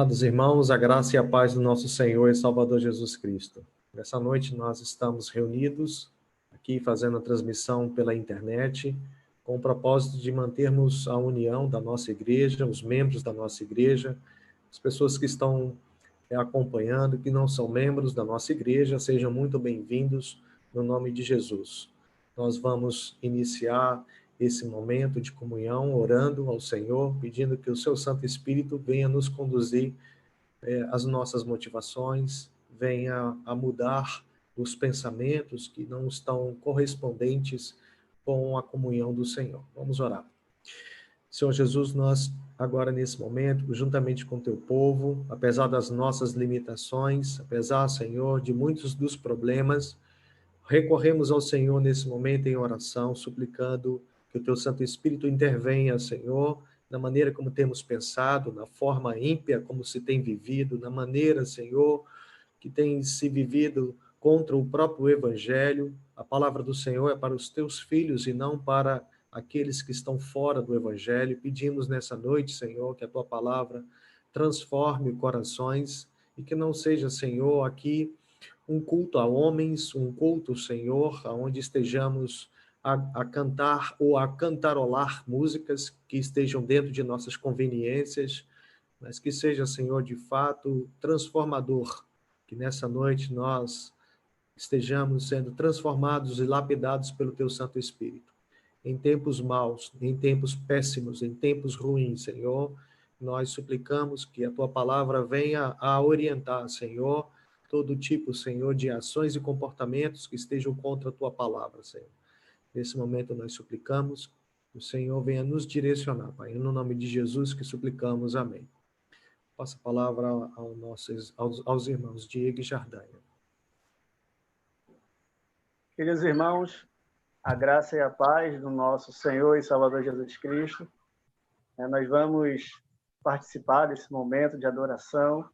Amados irmãos, a graça e a paz do nosso Senhor e Salvador Jesus Cristo. Nessa noite nós estamos reunidos aqui fazendo a transmissão pela internet com o propósito de mantermos a união da nossa igreja, os membros da nossa igreja, as pessoas que estão acompanhando, que não são membros da nossa igreja, sejam muito bem-vindos no nome de Jesus. Nós vamos iniciar esse momento de comunhão, orando ao Senhor, pedindo que o seu Santo Espírito venha nos conduzir as nossas motivações, venha a mudar os pensamentos que não estão correspondentes com a comunhão do Senhor. Vamos orar. Senhor Jesus, nós agora nesse momento, juntamente com o teu povo, apesar das nossas limitações, apesar, Senhor, de muitos dos problemas, recorremos ao Senhor nesse momento em oração, suplicando que o teu Santo Espírito intervenha, Senhor, na maneira como temos pensado, na forma ímpia como se tem vivido, na maneira, Senhor, que tem se vivido contra o próprio Evangelho. A palavra do Senhor é para os teus filhos e não para aqueles que estão fora do Evangelho. Pedimos nessa noite, Senhor, que a tua palavra transforme corações e que não seja, Senhor, aqui um culto a homens, um culto, Senhor, onde estejamos a cantar ou a cantarolar músicas que estejam dentro de nossas conveniências, mas que seja, Senhor, de fato transformador, que nessa noite nós estejamos sendo transformados e lapidados pelo teu Santo Espírito. Em tempos maus, em tempos péssimos, em tempos ruins, Senhor, nós suplicamos que a tua palavra venha a orientar, Senhor, todo tipo, Senhor, de ações e comportamentos que estejam contra a tua palavra, Senhor. Nesse momento nós suplicamos que o Senhor venha nos direcionar, Pai. No nome de Jesus que suplicamos, amém. Passo a palavra aos irmãos Diego e Jardanha. Queridos irmãos, a graça e a paz do nosso Senhor e Salvador Jesus Cristo. Nós vamos participar desse momento de adoração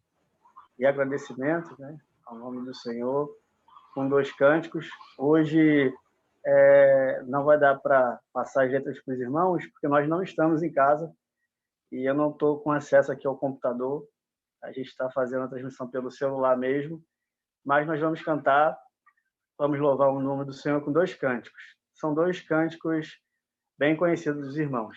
e agradecimento, ao nome do Senhor, com 2 cânticos. Hoje não vai dar para passar as letras para os irmãos, porque nós não estamos em casa e eu não estou com acesso aqui ao computador. A gente está fazendo a transmissão pelo celular mesmo, mas nós vamos cantar, vamos louvar o nome do Senhor com 2 cânticos. São 2 cânticos bem conhecidos dos irmãos.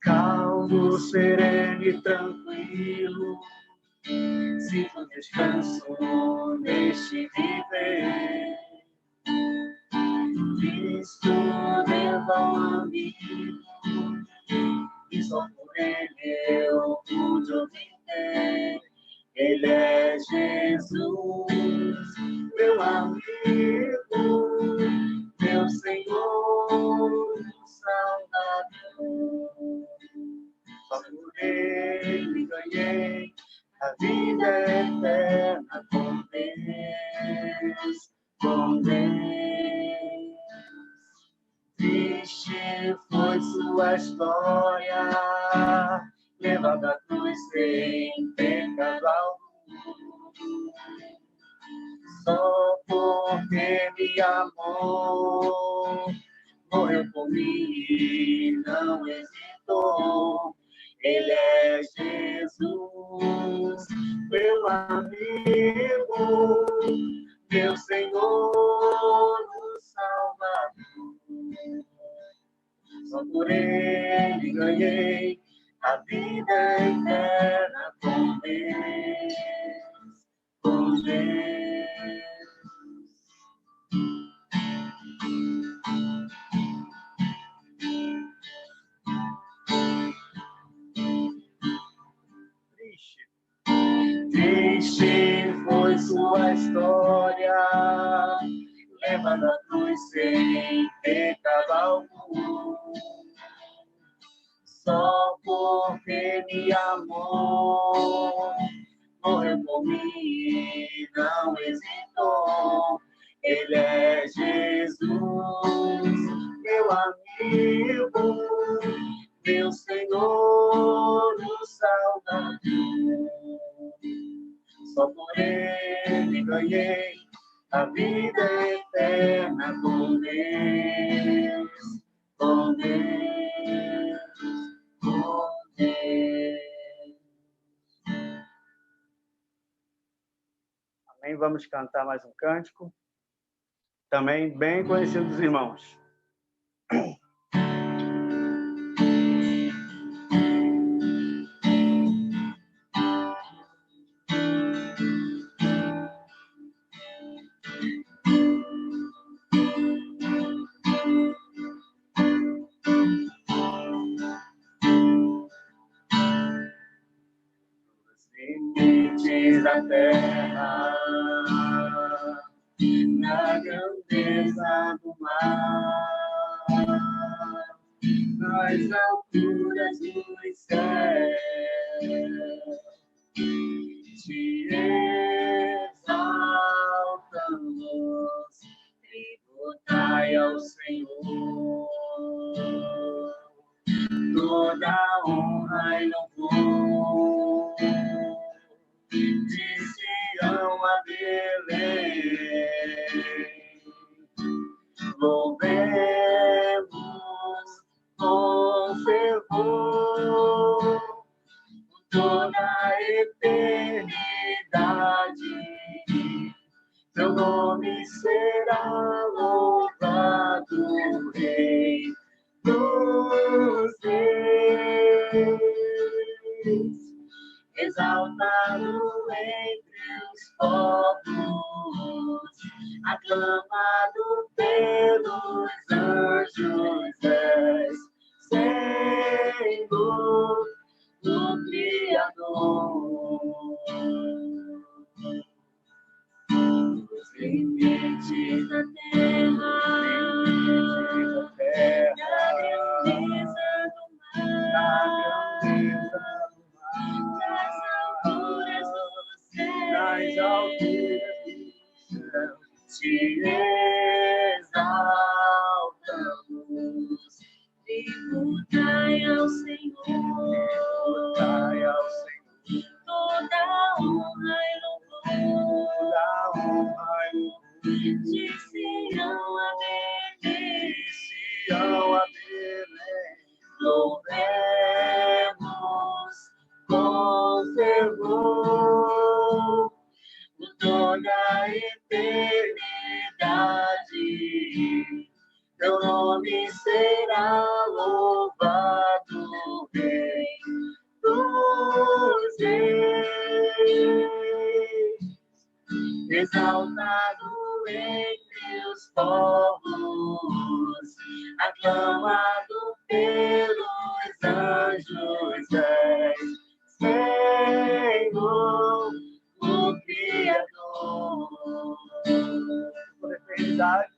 Calmo, sereno e tranquilo, sinto descanso neste viver. Cristo leva um amigo, e só por ele eu pude obter. Ele é Jesus, meu amigo, meu Senhor, Salvador. Só por ele ganhei a vida eterna com Deus, com Deus. Triste foi sua história, levada à cruz sem pecado algum. Só porque me amou, morreu por mim e não hesitou. Ele é Jesus, meu amigo, meu Senhor, o Salvador. Só por ele ganhei a vida eterna com Deus, com Deus. Triste foi sua história, levada à cruz sem pecado algum. Só porque me amou, morreu por mim e não hesitou. Ele é Jesus, meu amigo, meu Senhor, o Salvador. Só por ele ganhei a vida eterna com Deus, com Deus, com Deus. Amém? Vamos cantar mais um cântico, também bem conhecido dos irmãos. Da terra, na grandeza do mar, nas alturas dos céus, te exaltamos, tributai ao Senhor toda honra e louvor. De Sião a Belém, louvemos com fervor toda a eternidade. Teu nome será louvado, Rei dos Reis. Exaltado entre os povos, aclamado pelos anjos, és Senhor, o Criador. Os limites da terra, na grandeza do mar, nas alturas do céu, te exaltamos, tributai ao Senhor, toda honra e louvor, de Sião a Belém, louvemos com fervor por toda a eternidade. Teu nome será louvado, Rei dos Reis. Exaltado entre os povos, aclamado pelos anjos, és Senhor, o Criador. Por eternidade,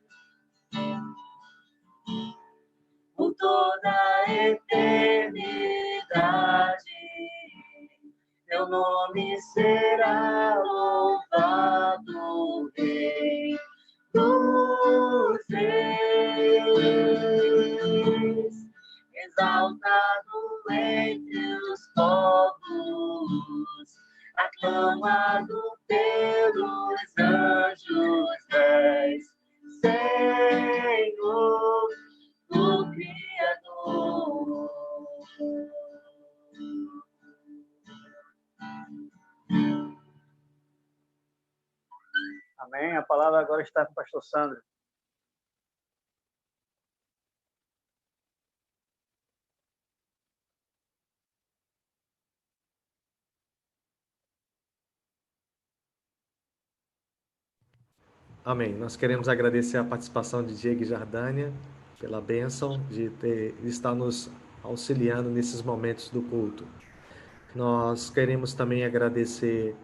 por toda a eternidade, teu nome será louvado, Rei dos Reis. Exaltado entre os povos, aclamado pelos anjos, és Senhor, o Criador. Amém. A palavra agora está com o pastor Sandro. Amém. Nós queremos agradecer a participação de Diego e Jardânia pela bênção de estar nos auxiliando nesses momentos do culto. Nós queremos também agradecer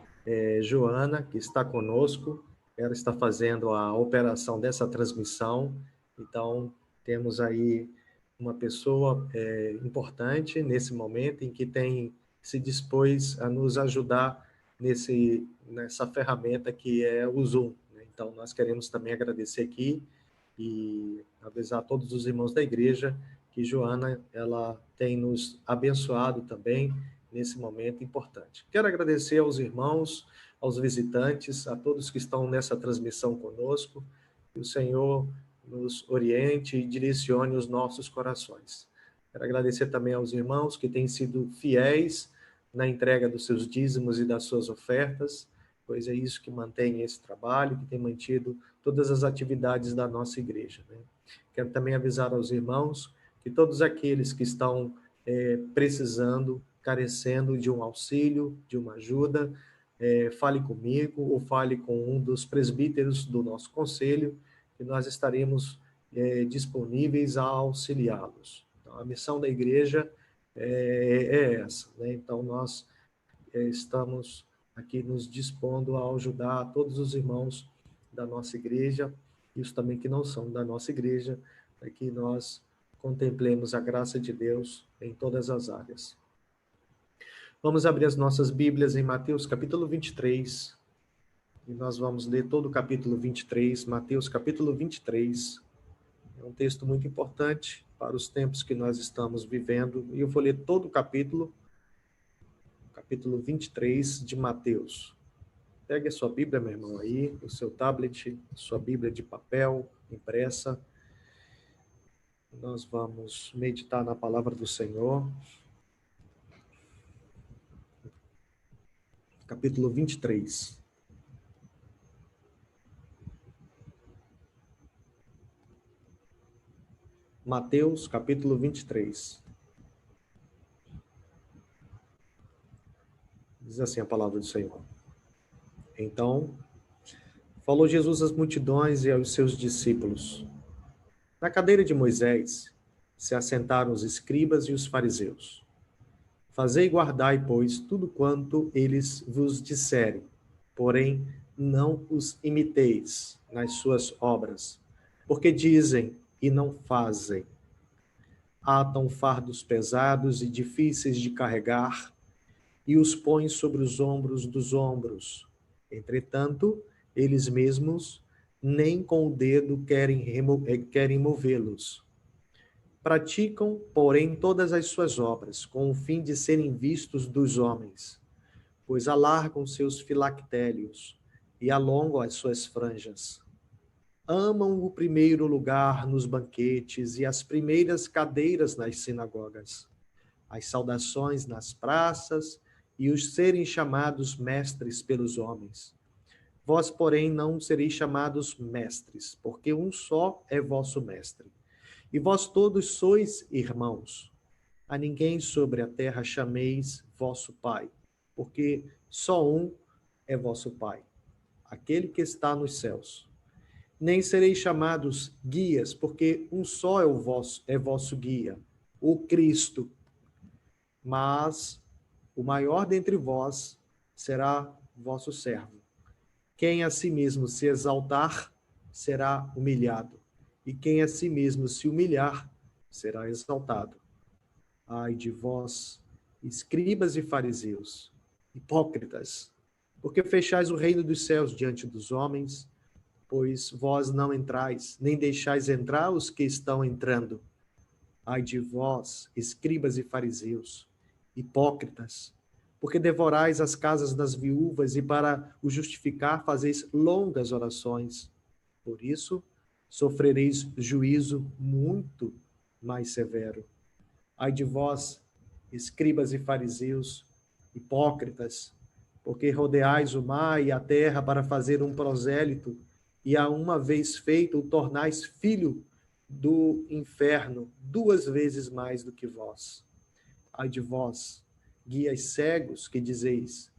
Joana, que está conosco. Ela está fazendo a operação dessa transmissão. Então, temos aí uma pessoa importante nesse momento em que se dispôs a nos ajudar nessa ferramenta que é o Zoom. Então, nós queremos também agradecer aqui e avisar todos os irmãos da igreja que Joana, ela tem nos abençoado também nesse momento importante. Quero agradecer aos irmãos, aos visitantes, a todos que estão nessa transmissão conosco, que o Senhor nos oriente e direcione os nossos corações. Quero agradecer também aos irmãos que têm sido fiéis na entrega dos seus dízimos e das suas ofertas, pois é isso que mantém esse trabalho, que tem mantido todas as atividades da nossa igreja, né? Quero também avisar aos irmãos que todos aqueles que estão precisando, carecendo de um auxílio, de uma ajuda, fale comigo ou fale com um dos presbíteros do nosso conselho, que nós estaremos disponíveis a auxiliá-los. Então, a missão da igreja é essa, né? Então, nós estamos aqui nos dispondo a ajudar a todos os irmãos da nossa igreja, e os também que não são da nossa igreja, para que nós contemplemos a graça de Deus em todas as áreas. Vamos abrir as nossas Bíblias em Mateus capítulo 23, e nós vamos ler todo o capítulo 23, Mateus capítulo 23. É um texto muito importante para os tempos que nós estamos vivendo, e eu vou ler todo o capítulo 23 de Mateus. Pegue a sua Bíblia, meu irmão, aí, o seu tablet, sua Bíblia de papel, impressa. Nós vamos meditar na palavra do Senhor. Capítulo 23. Mateus, capítulo 23. Diz assim a palavra do Senhor. Então, falou Jesus às multidões e aos seus discípulos. Na cadeira de Moisés se assentaram os escribas e os fariseus. Fazei e guardai, pois, tudo quanto eles vos disserem, porém não os imiteis nas suas obras, porque dizem e não fazem. Atam fardos pesados e difíceis de carregar e os põem sobre os ombros dos ombros. Entretanto, eles mesmos nem com o dedo querem movê-los. Praticam, porém, todas as suas obras, com o fim de serem vistos dos homens, pois alargam seus filactérios e alongam as suas franjas. Amam o primeiro lugar nos banquetes e as primeiras cadeiras nas sinagogas, as saudações nas praças e os serem chamados mestres pelos homens. Vós, porém, não sereis chamados mestres, porque um só é vosso mestre. E vós todos sois irmãos. A ninguém sobre a terra chameis vosso Pai, porque só um é vosso Pai, aquele que está nos céus. Nem sereis chamados guias, porque um só é vosso guia, o Cristo. Mas o maior dentre vós será vosso servo. Quem a si mesmo se exaltar, será humilhado. E quem a si mesmo se humilhar, será exaltado. Ai de vós, escribas e fariseus, hipócritas, porque fechais o reino dos céus diante dos homens, pois vós não entrais, nem deixais entrar os que estão entrando. Ai de vós, escribas e fariseus, hipócritas, porque devorais as casas das viúvas e para o justificar fazeis longas orações. Por isso, sofrereis juízo muito mais severo. Ai de vós, escribas e fariseus, hipócritas, porque rodeais o mar e a terra para fazer um prosélito, e a uma vez feito o tornais filho do inferno 2 vezes mais do que vós. Ai de vós, guias cegos, que dizeis,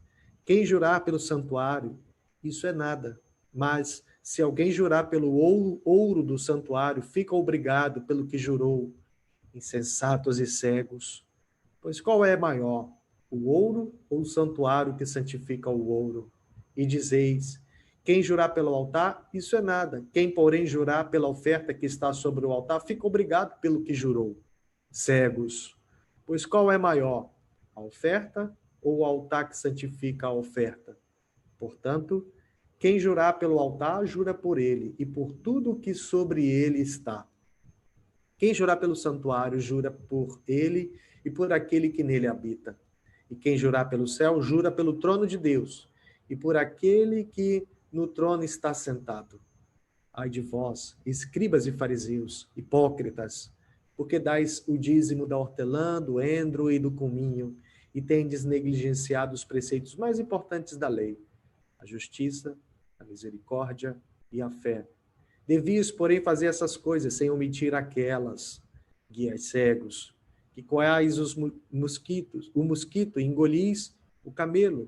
quem jurar pelo santuário, isso é nada, mas se alguém jurar pelo ouro do santuário, fica obrigado pelo que jurou. Insensatos e cegos, pois qual é maior, o ouro ou o santuário que santifica o ouro? E dizeis, quem jurar pelo altar, isso é nada. Quem, porém, jurar pela oferta que está sobre o altar, fica obrigado pelo que jurou. Cegos, pois qual é maior, a oferta ou o altar que santifica a oferta? Portanto, quem jurar pelo altar, jura por ele e por tudo o que sobre ele está. Quem jurar pelo santuário, jura por ele e por aquele que nele habita. E quem jurar pelo céu, jura pelo trono de Deus e por aquele que no trono está sentado. Ai de vós, escribas e fariseus, hipócritas, porque dais o dízimo da hortelã, do endro e do cominho, e tendes negligenciado os preceitos mais importantes da lei, a justiça, a misericórdia e a fé. Devias, porém, fazer essas coisas sem omitir aquelas, guias cegos, que coais o mosquito e engolis o camelo.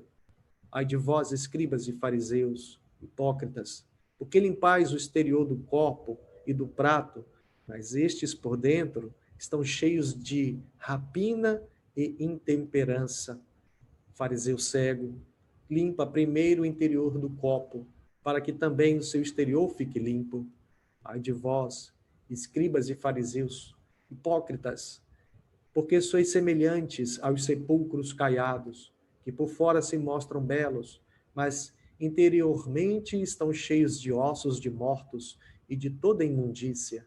Ai de vós, escribas e fariseus, hipócritas, porque limpais o exterior do copo e do prato, mas estes por dentro estão cheios de rapina e intemperança. Fariseu cego, limpa primeiro o interior do copo, para que também o seu exterior fique limpo. Ai de vós, escribas e fariseus, hipócritas, porque sois semelhantes aos sepulcros caiados, que por fora se mostram belos, mas interiormente estão cheios de ossos de mortos e de toda imundícia.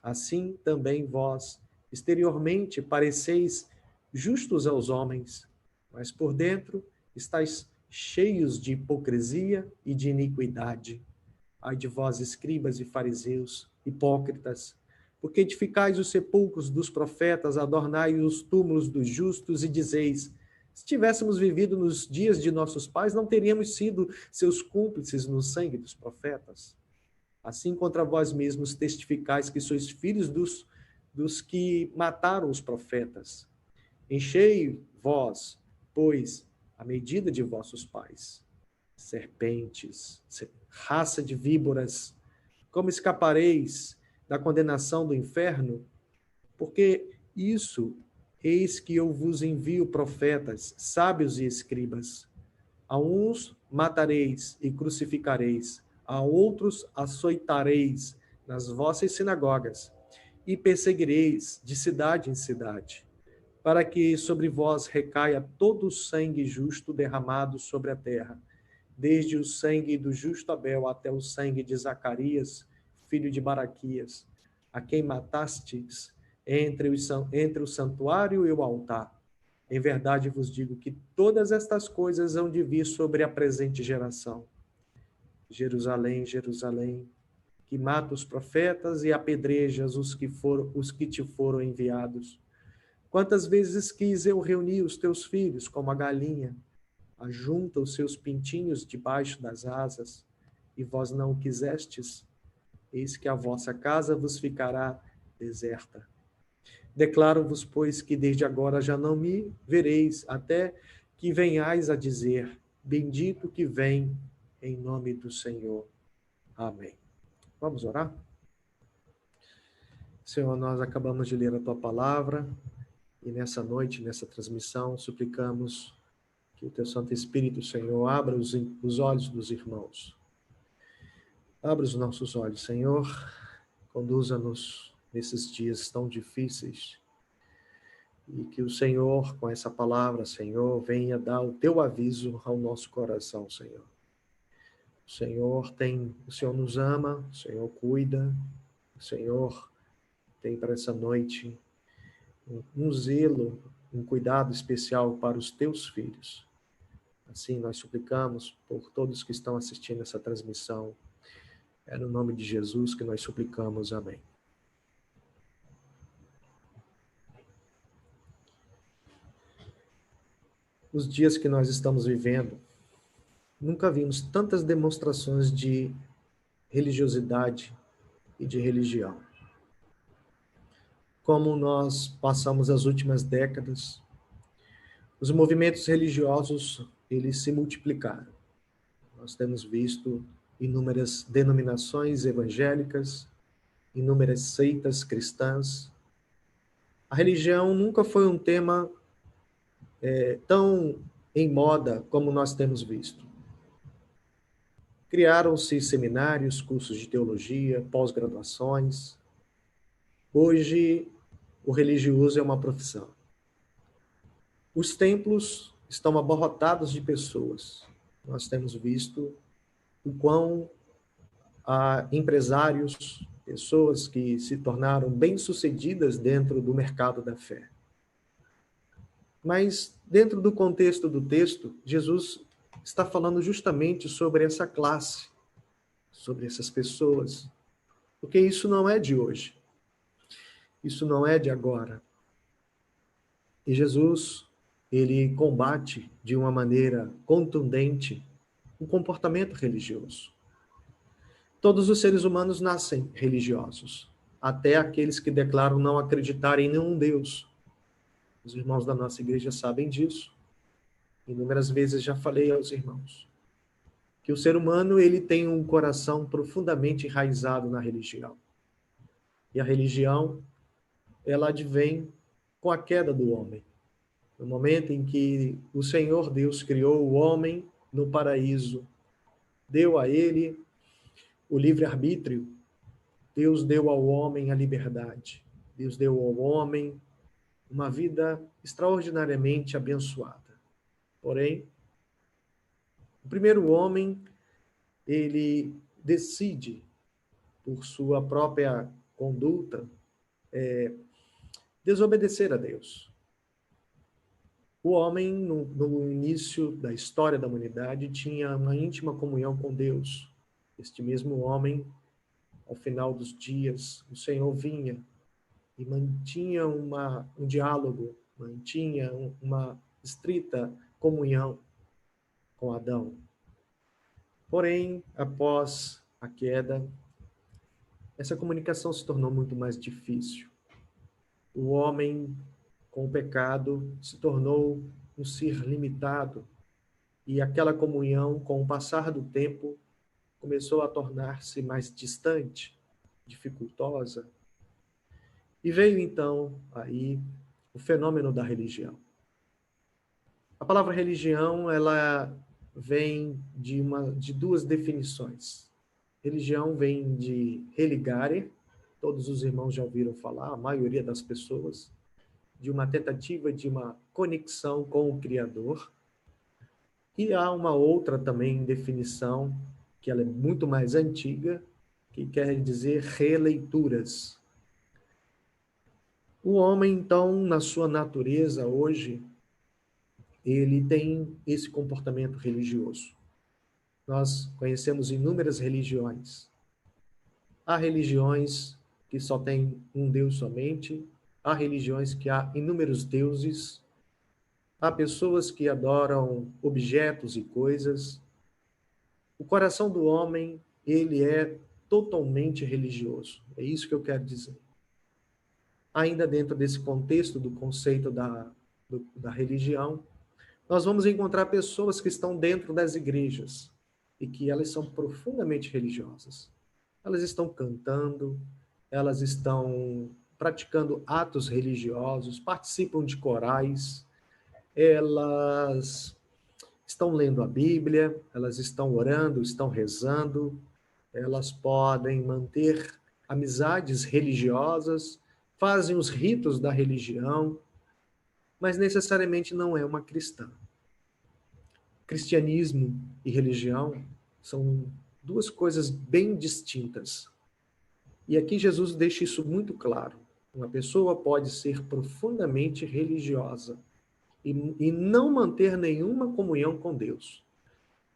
Assim também vós, exteriormente, pareceis justos aos homens, mas por dentro estáis cheios de hipocrisia e de iniquidade. Ai de vós, escribas e fariseus, hipócritas, porque edificais os sepulcros dos profetas, adornai os túmulos dos justos e dizeis: se tivéssemos vivido nos dias de nossos pais, não teríamos sido seus cúmplices no sangue dos profetas. Assim contra vós mesmos testificais que sois filhos dos que mataram os profetas. Enchei vós, pois, a medida de vossos pais. Serpentes, raça de víboras, como escapareis da condenação do inferno? Porque isso, eis que eu vos envio profetas, sábios e escribas. A uns matareis e crucificareis, a outros açoitareis nas vossas sinagogas, e perseguireis de cidade em cidade, para que sobre vós recaia todo o sangue justo derramado sobre a terra, desde o sangue do justo Abel até o sangue de Zacarias, filho de Baraquias, a quem matastes entre o santuário e o altar. Em verdade vos digo que todas estas coisas hão de vir sobre a presente geração. Jerusalém, Jerusalém, que mata os profetas e apedrejas os que te foram enviados. Quantas vezes quis eu reunir os teus filhos como a galinha ajunta os seus pintinhos debaixo das asas, e vós não o quisestes? Eis que a vossa casa vos ficará deserta. Declaro-vos, pois, que desde agora já não me vereis, até que venhais a dizer: bendito que vem em nome do Senhor. Amém. Vamos orar? Senhor, nós acabamos de ler a tua palavra, e nessa noite, nessa transmissão, suplicamos que o teu Santo Espírito, Senhor, abra os olhos dos irmãos. Abra os nossos olhos, Senhor. Conduza-nos nesses dias tão difíceis. E que o Senhor, com essa palavra, Senhor, venha dar o teu aviso ao nosso coração, Senhor. O Senhor nos ama, o Senhor cuida, o Senhor tem para essa noite um zelo, um cuidado especial para os teus filhos. Assim, nós suplicamos por todos que estão assistindo essa transmissão. É no nome de Jesus que nós suplicamos. Amém. Os dias que nós estamos vivendo, nunca vimos tantas demonstrações de religiosidade e de religião. Como nós passamos as últimas décadas, os movimentos religiosos, eles se multiplicaram. Nós temos visto inúmeras denominações evangélicas, inúmeras seitas cristãs. A religião nunca foi um tema tão em moda como nós temos visto. Criaram-se seminários, cursos de teologia, pós-graduações. Hoje, o religioso é uma profissão. Os templos estão abarrotados de pessoas. Nós temos visto o quão empresários, pessoas que se tornaram bem-sucedidas dentro do mercado da fé. Mas, dentro do contexto do texto, Jesus está falando justamente sobre essa classe, sobre essas pessoas, porque isso não é de hoje, isso não é de agora. E Jesus, ele combate de uma maneira contundente o comportamento religioso. Todos os seres humanos nascem religiosos, até aqueles que declaram não acreditar em nenhum Deus. Os irmãos da nossa igreja sabem disso. Inúmeras vezes já falei aos irmãos que o ser humano ele tem um coração profundamente enraizado na religião. E a religião, ela advém com a queda do homem. No momento em que o Senhor Deus criou o homem no paraíso, deu a ele o livre-arbítrio, Deus deu ao homem a liberdade. Deus deu ao homem uma vida extraordinariamente abençoada. Porém, o primeiro homem, ele decide, por sua própria conduta, desobedecer a Deus. O homem, no início da história da humanidade, tinha uma íntima comunhão com Deus. Este mesmo homem, ao final dos dias, o Senhor vinha e mantinha um diálogo, mantinha uma estrita comunhão com Adão. Porém, após a queda, essa comunicação se tornou muito mais difícil. O homem, com o pecado, se tornou um ser limitado, e aquela comunhão, com o passar do tempo, começou a tornar-se mais distante, dificultosa. E veio, então, aí o fenômeno da religião. A palavra religião, ela vem de duas definições. Religião vem de religare, todos os irmãos já ouviram falar, a maioria das pessoas, de uma tentativa de uma conexão com o Criador. E há uma outra também definição, que ela é muito mais antiga, que quer dizer releituras. O homem, então, na sua natureza hoje, ele tem esse comportamento religioso. Nós conhecemos inúmeras religiões. Há religiões que só têm um Deus somente, há religiões que há inúmeros deuses, há pessoas que adoram objetos e coisas. O coração do homem, ele é totalmente religioso. É isso que eu quero dizer. Ainda dentro desse contexto do conceito da religião, nós vamos encontrar pessoas que estão dentro das igrejas e que elas são profundamente religiosas. Elas estão cantando, elas estão praticando atos religiosos, participam de corais, elas estão lendo a Bíblia, elas estão orando, estão rezando, elas podem manter amizades religiosas, fazem os ritos da religião, mas necessariamente não é uma cristã. Cristianismo e religião são duas coisas bem distintas. E aqui Jesus deixa isso muito claro. Uma pessoa pode ser profundamente religiosa e não manter nenhuma comunhão com Deus.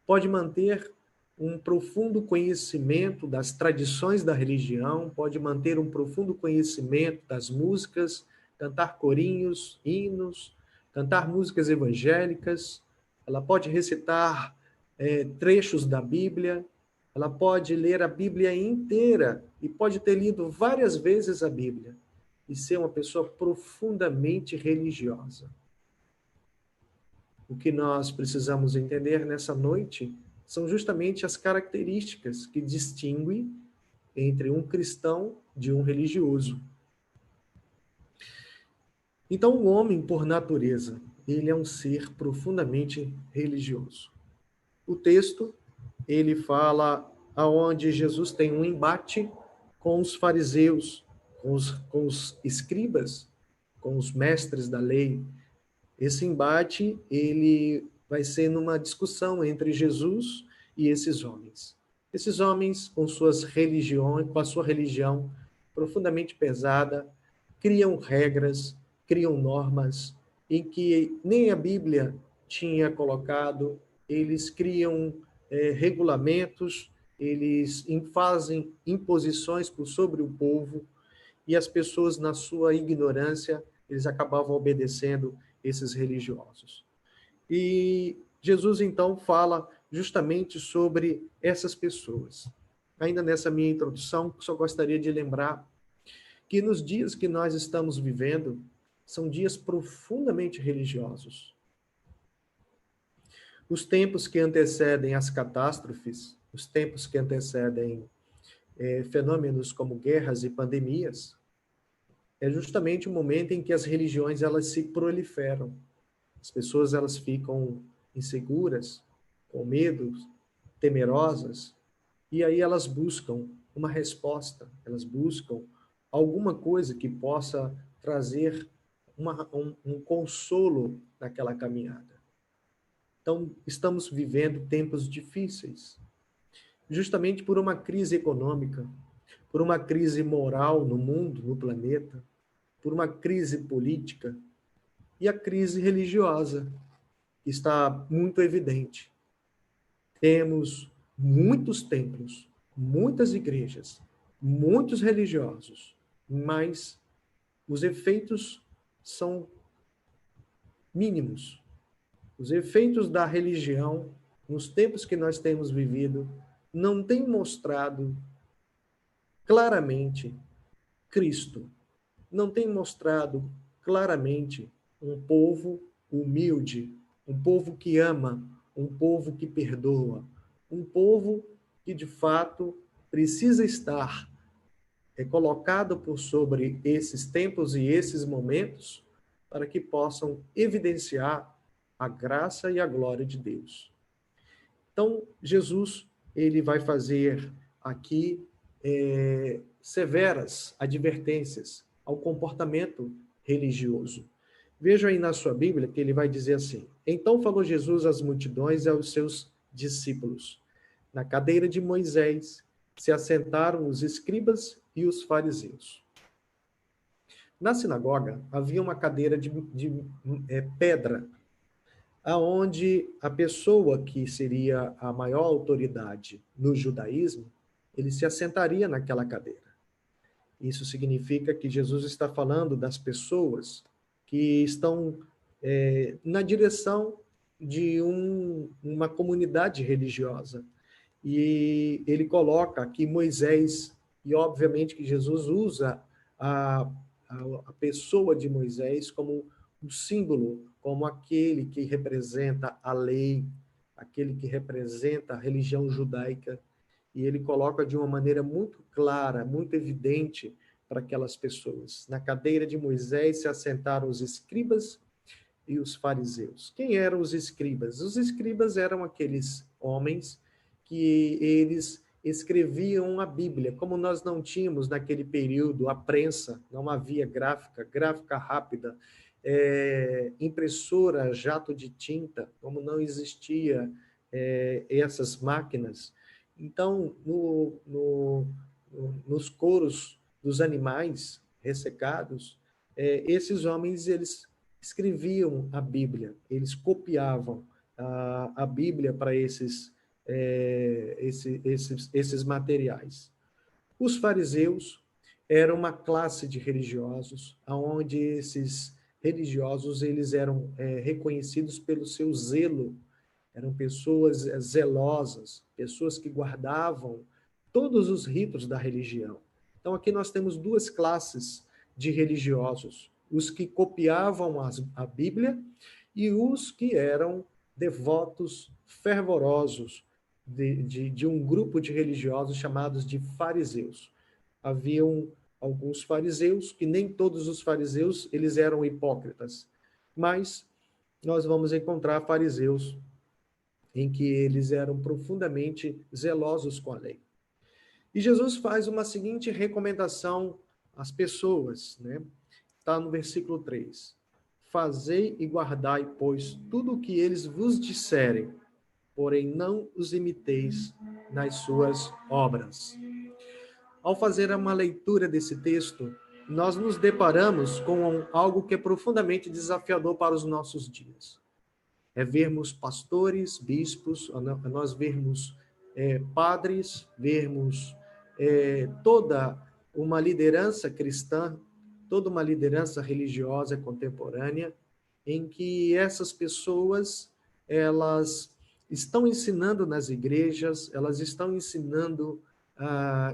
Pode manter um profundo conhecimento das tradições da religião, pode manter um profundo conhecimento das músicas, cantar corinhos, hinos, cantar músicas evangélicas, ela pode recitar trechos da Bíblia, ela pode ler a Bíblia inteira e pode ter lido várias vezes a Bíblia e ser uma pessoa profundamente religiosa. O que nós precisamos entender nessa noite são justamente as características que distinguem entre um cristão de um religioso. Então, o homem, por natureza, ele é um ser profundamente religioso. O texto, ele fala aonde Jesus tem um embate com os fariseus, com os escribas, com os mestres da lei. Esse embate, ele vai ser numa discussão entre Jesus e esses homens. Esses homens, com suas religiões, com a sua religião profundamente pesada, criam regras, criam normas, em que nem a Bíblia tinha colocado, eles criam regulamentos, eles fazem imposições sobre o povo, e as pessoas, na sua ignorância, eles acabavam obedecendo esses religiosos. E Jesus, então, fala justamente sobre essas pessoas. Ainda nessa minha introdução, só gostaria de lembrar que nos dias que nós estamos vivendo, são dias profundamente religiosos. Os tempos que antecedem as catástrofes, os tempos que antecedem fenômenos como guerras e pandemias, é justamente o momento em que as religiões elas se proliferam. As pessoas elas ficam inseguras, com medo, temerosas, e aí elas buscam uma resposta, elas buscam alguma coisa que possa trazer um consolo naquela caminhada. Então, estamos vivendo tempos difíceis, justamente por uma crise econômica, por uma crise moral no mundo, no planeta, por uma crise política e a crise religiosa, que está muito evidente. Temos muitos templos, muitas igrejas, muitos religiosos, mas os efeitos são mínimos. Os efeitos da religião, nos tempos que nós temos vivido, não têm mostrado claramente Cristo, não tem mostrado claramente um povo humilde, um povo que ama, um povo que perdoa, um povo que de fato precisa estar colocado por sobre esses tempos e esses momentos para que possam evidenciar a graça e a glória de Deus. Então, Jesus, ele vai fazer aqui severas advertências ao comportamento religioso. Veja aí na sua Bíblia que ele vai dizer assim: então falou Jesus às multidões e aos seus discípulos. Na cadeira de Moisés se assentaram os escribas e os fariseus. Na sinagoga havia uma cadeira de pedra, aonde a pessoa que seria a maior autoridade no judaísmo, ele se assentaria naquela cadeira. Isso significa que Jesus está falando das pessoas que estão na direção de uma comunidade religiosa. E ele coloca aqui Moisés, e obviamente que Jesus usa a pessoa de Moisés como um símbolo, como aquele que representa a lei, aquele que representa a religião judaica, e ele coloca de uma maneira muito clara, muito evidente para aquelas pessoas. Na cadeira de Moisés se assentaram os escribas e os fariseus. Quem eram os escribas? Os escribas eram aqueles homens que eles escreviam a Bíblia. Como nós não tínhamos naquele período a prensa, não havia gráfica rápida, impressora, jato de tinta, como não existia essas máquinas. Então, nos couros dos animais ressecados, esses homens eles escreviam a Bíblia, eles copiavam a Bíblia para esses materiais. Os fariseus eram uma classe de religiosos, onde esses religiosos eles eram reconhecidos pelo seu zelo, eram pessoas zelosas, pessoas que guardavam todos os ritos da religião. Então, aqui nós temos duas classes de religiosos, os que copiavam a Bíblia e os que eram devotos fervorosos de um grupo de religiosos chamados de fariseus. Haviam alguns fariseus, que nem todos os fariseus eles eram hipócritas, mas nós vamos encontrar fariseus em que eles eram profundamente zelosos com a lei. E Jesus faz uma seguinte recomendação às pessoas, né? Está no versículo 3. Fazei e guardai, pois, tudo o que eles vos disserem, porém não os imiteis nas suas obras. Ao fazer uma leitura desse texto, nós nos deparamos com algo que é profundamente desafiador para os nossos dias. É vermos pastores, bispos, nós vermos padres, vermos toda uma liderança cristã, toda uma liderança religiosa contemporânea, em que essas pessoas, elas estão ensinando nas igrejas, elas estão ensinando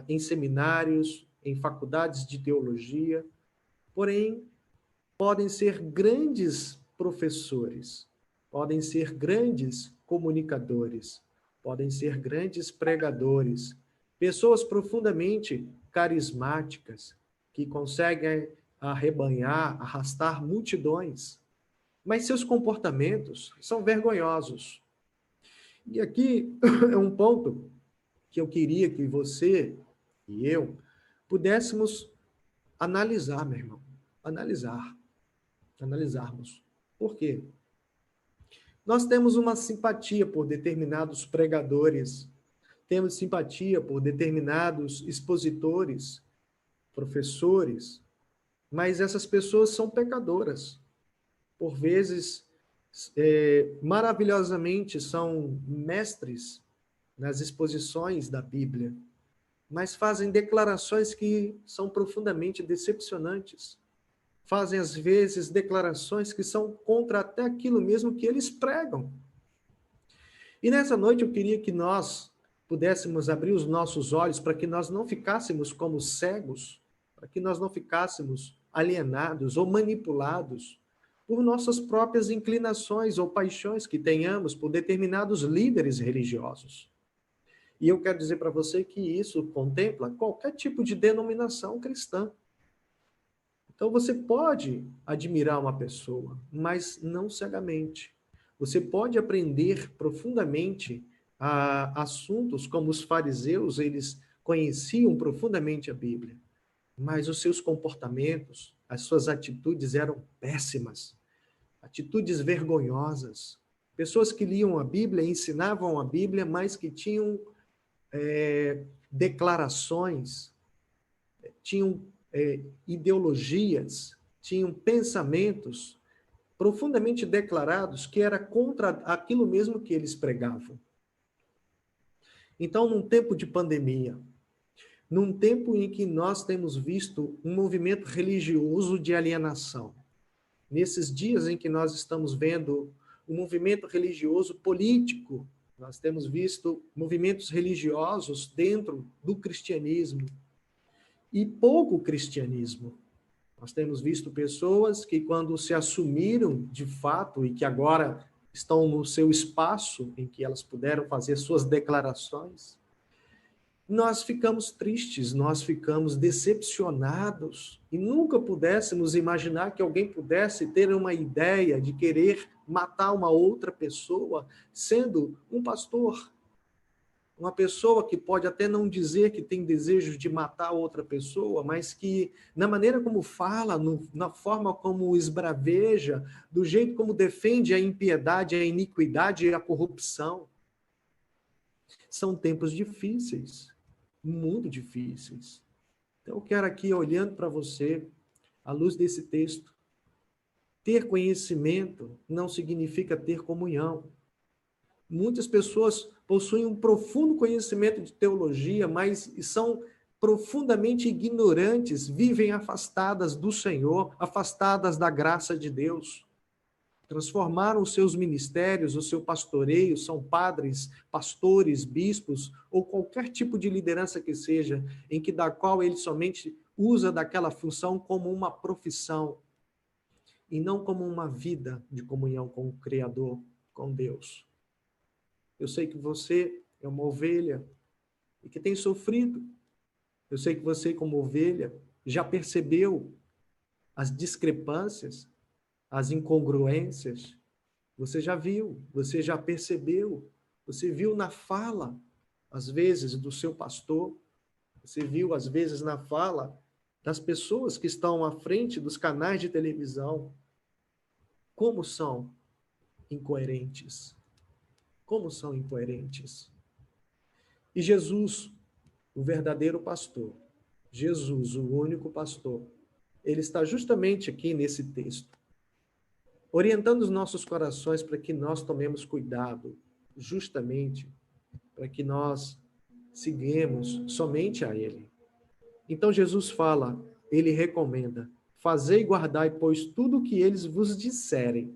em seminários, em faculdades de teologia, porém, podem ser grandes professores, podem ser grandes comunicadores, podem ser grandes pregadores, pessoas profundamente carismáticas, que conseguem arrebanhar, arrastar multidões, mas seus comportamentos são vergonhosos. E aqui é um ponto que eu queria que você e eu pudéssemos analisar, meu irmão, analisarmos. Por quê? Nós temos uma simpatia por determinados pregadores, temos simpatia por determinados expositores, professores, mas essas pessoas são pecadoras. Por vezes, maravilhosamente são mestres nas exposições da Bíblia, mas fazem declarações que são profundamente decepcionantes. Fazem, às vezes, declarações que são contra até aquilo mesmo que eles pregam. E nessa noite eu queria que nós pudéssemos abrir os nossos olhos para que nós não ficássemos como cegos, para que nós não ficássemos alienados ou manipulados por nossas próprias inclinações ou paixões que tenhamos por determinados líderes religiosos. E eu quero dizer para você que isso contempla qualquer tipo de denominação cristã. Então, você pode admirar uma pessoa, mas não cegamente. Você pode aprender profundamente assuntos como os fariseus, eles conheciam profundamente a Bíblia, mas os seus comportamentos, as suas atitudes eram péssimas, atitudes vergonhosas. Pessoas que liam a Bíblia, ensinavam a Bíblia, mas que tinham declarações, tinham ideologias, tinham pensamentos profundamente declarados que era contra aquilo mesmo que eles pregavam. Então, num tempo de pandemia, num tempo em que nós temos visto um movimento religioso de alienação, nesses dias em que nós estamos vendo um movimento religioso político, nós temos visto movimentos religiosos dentro do cristianismo, e pouco cristianismo. Nós temos visto pessoas que, quando se assumiram de fato e que agora estão no seu espaço em que elas puderam fazer suas declarações, nós ficamos tristes, nós ficamos decepcionados e nunca pudéssemos imaginar que alguém pudesse ter uma ideia de querer matar uma outra pessoa, sendo um pastor. Uma pessoa que pode até não dizer que tem desejo de matar outra pessoa, mas que, na maneira como fala, na forma como esbraveja, do jeito como defende a impiedade, a iniquidade e a corrupção. São tempos difíceis, muito difíceis. Então, eu quero aqui, olhando para você, à luz desse texto, ter conhecimento não significa ter comunhão. Muitas pessoas possuem um profundo conhecimento de teologia, mas são profundamente ignorantes, vivem afastadas do Senhor, afastadas da graça de Deus. Transformaram os seus ministérios, o seu pastoreio, são padres, pastores, bispos, ou qualquer tipo de liderança que seja, em que da qual ele somente usa daquela função como uma profissão, e não como uma vida de comunhão com o Criador, com Deus. Eu sei que você é uma ovelha e que tem sofrido. Eu sei que você, como ovelha, já percebeu as discrepâncias, as incongruências. Você já viu, você já percebeu. Você viu na fala, às vezes, do seu pastor. Você viu, às vezes, na fala das pessoas que estão à frente dos canais de televisão. Como são incoerentes. Como são incoerentes. E Jesus, o verdadeiro pastor, Jesus, o único pastor, ele está justamente aqui nesse texto, orientando os nossos corações para que nós tomemos cuidado, justamente para que nós seguimos somente a Ele. Então Jesus fala, ele recomenda, fazei e guardai, pois tudo o que eles vos disserem,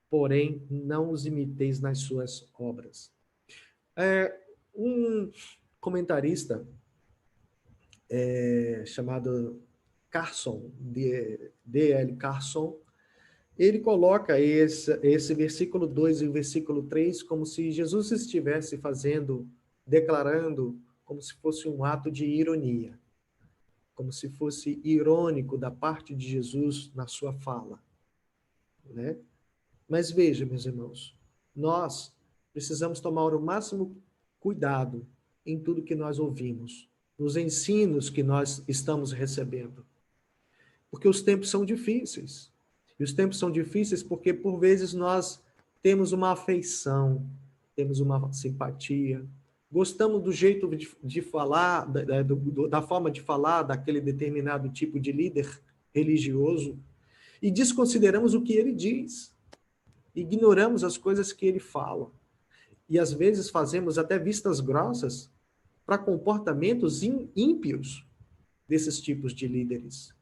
porém não os imiteis nas suas obras. Um comentarista chamado Carson, D.L. Carson, ele coloca esse versículo 2 e o versículo 3 como se Jesus estivesse declarando, como se fosse um ato de ironia, como se fosse irônico da parte de Jesus na sua fala, né? Mas veja, meus irmãos, nós precisamos tomar o máximo cuidado em tudo que nós ouvimos, nos ensinos que nós estamos recebendo, porque os tempos são difíceis. E os tempos são difíceis porque, por vezes, nós temos uma afeição, temos uma simpatia, gostamos do jeito de falar, da forma de falar daquele determinado tipo de líder religioso, e desconsideramos o que ele diz, ignoramos as coisas que ele fala, e às vezes fazemos até vistas grossas para comportamentos ímpios desses tipos de líderes.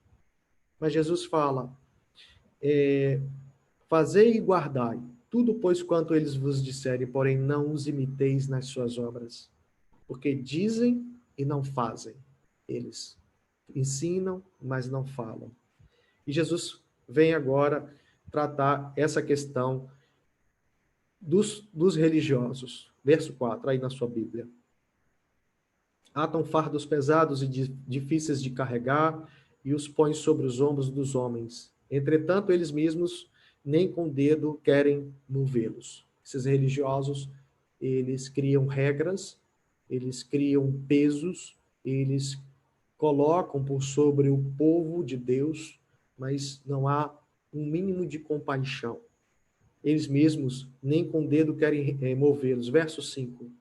Mas Jesus fala, fazei e guardai tudo, pois quanto eles vos disserem, porém não os imiteis nas suas obras, porque dizem e não fazem. Eles ensinam, mas não falam. E Jesus vem agora tratar essa questão dos religiosos. Verso 4, aí na sua Bíblia. Atam fardos pesados e difíceis de carregar e os põem sobre os ombros dos homens. Entretanto, eles mesmos nem com o dedo querem movê-los. Esses religiosos, eles criam regras, eles criam pesos, eles colocam por sobre o povo de Deus, mas não há um mínimo de compaixão. Eles mesmos nem com o dedo querem movê-los. Verso 5.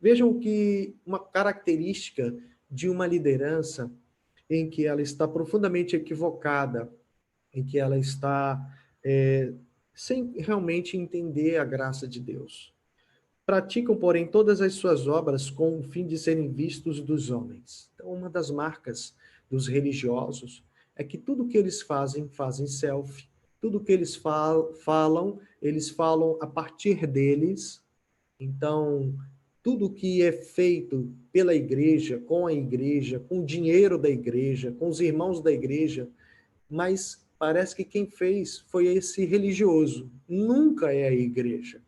Vejam que uma característica de uma liderança em que ela está profundamente equivocada, em que ela está sem realmente entender a graça de Deus. Praticam, porém, todas as suas obras com o fim de serem vistos dos homens. Então, uma das marcas dos religiosos é que tudo que eles fazem selfie. Tudo que eles falam a partir deles. Então, tudo que é feito pela igreja, com o dinheiro da igreja, com os irmãos da igreja, mas parece que quem fez foi esse religioso. Nunca é a igreja,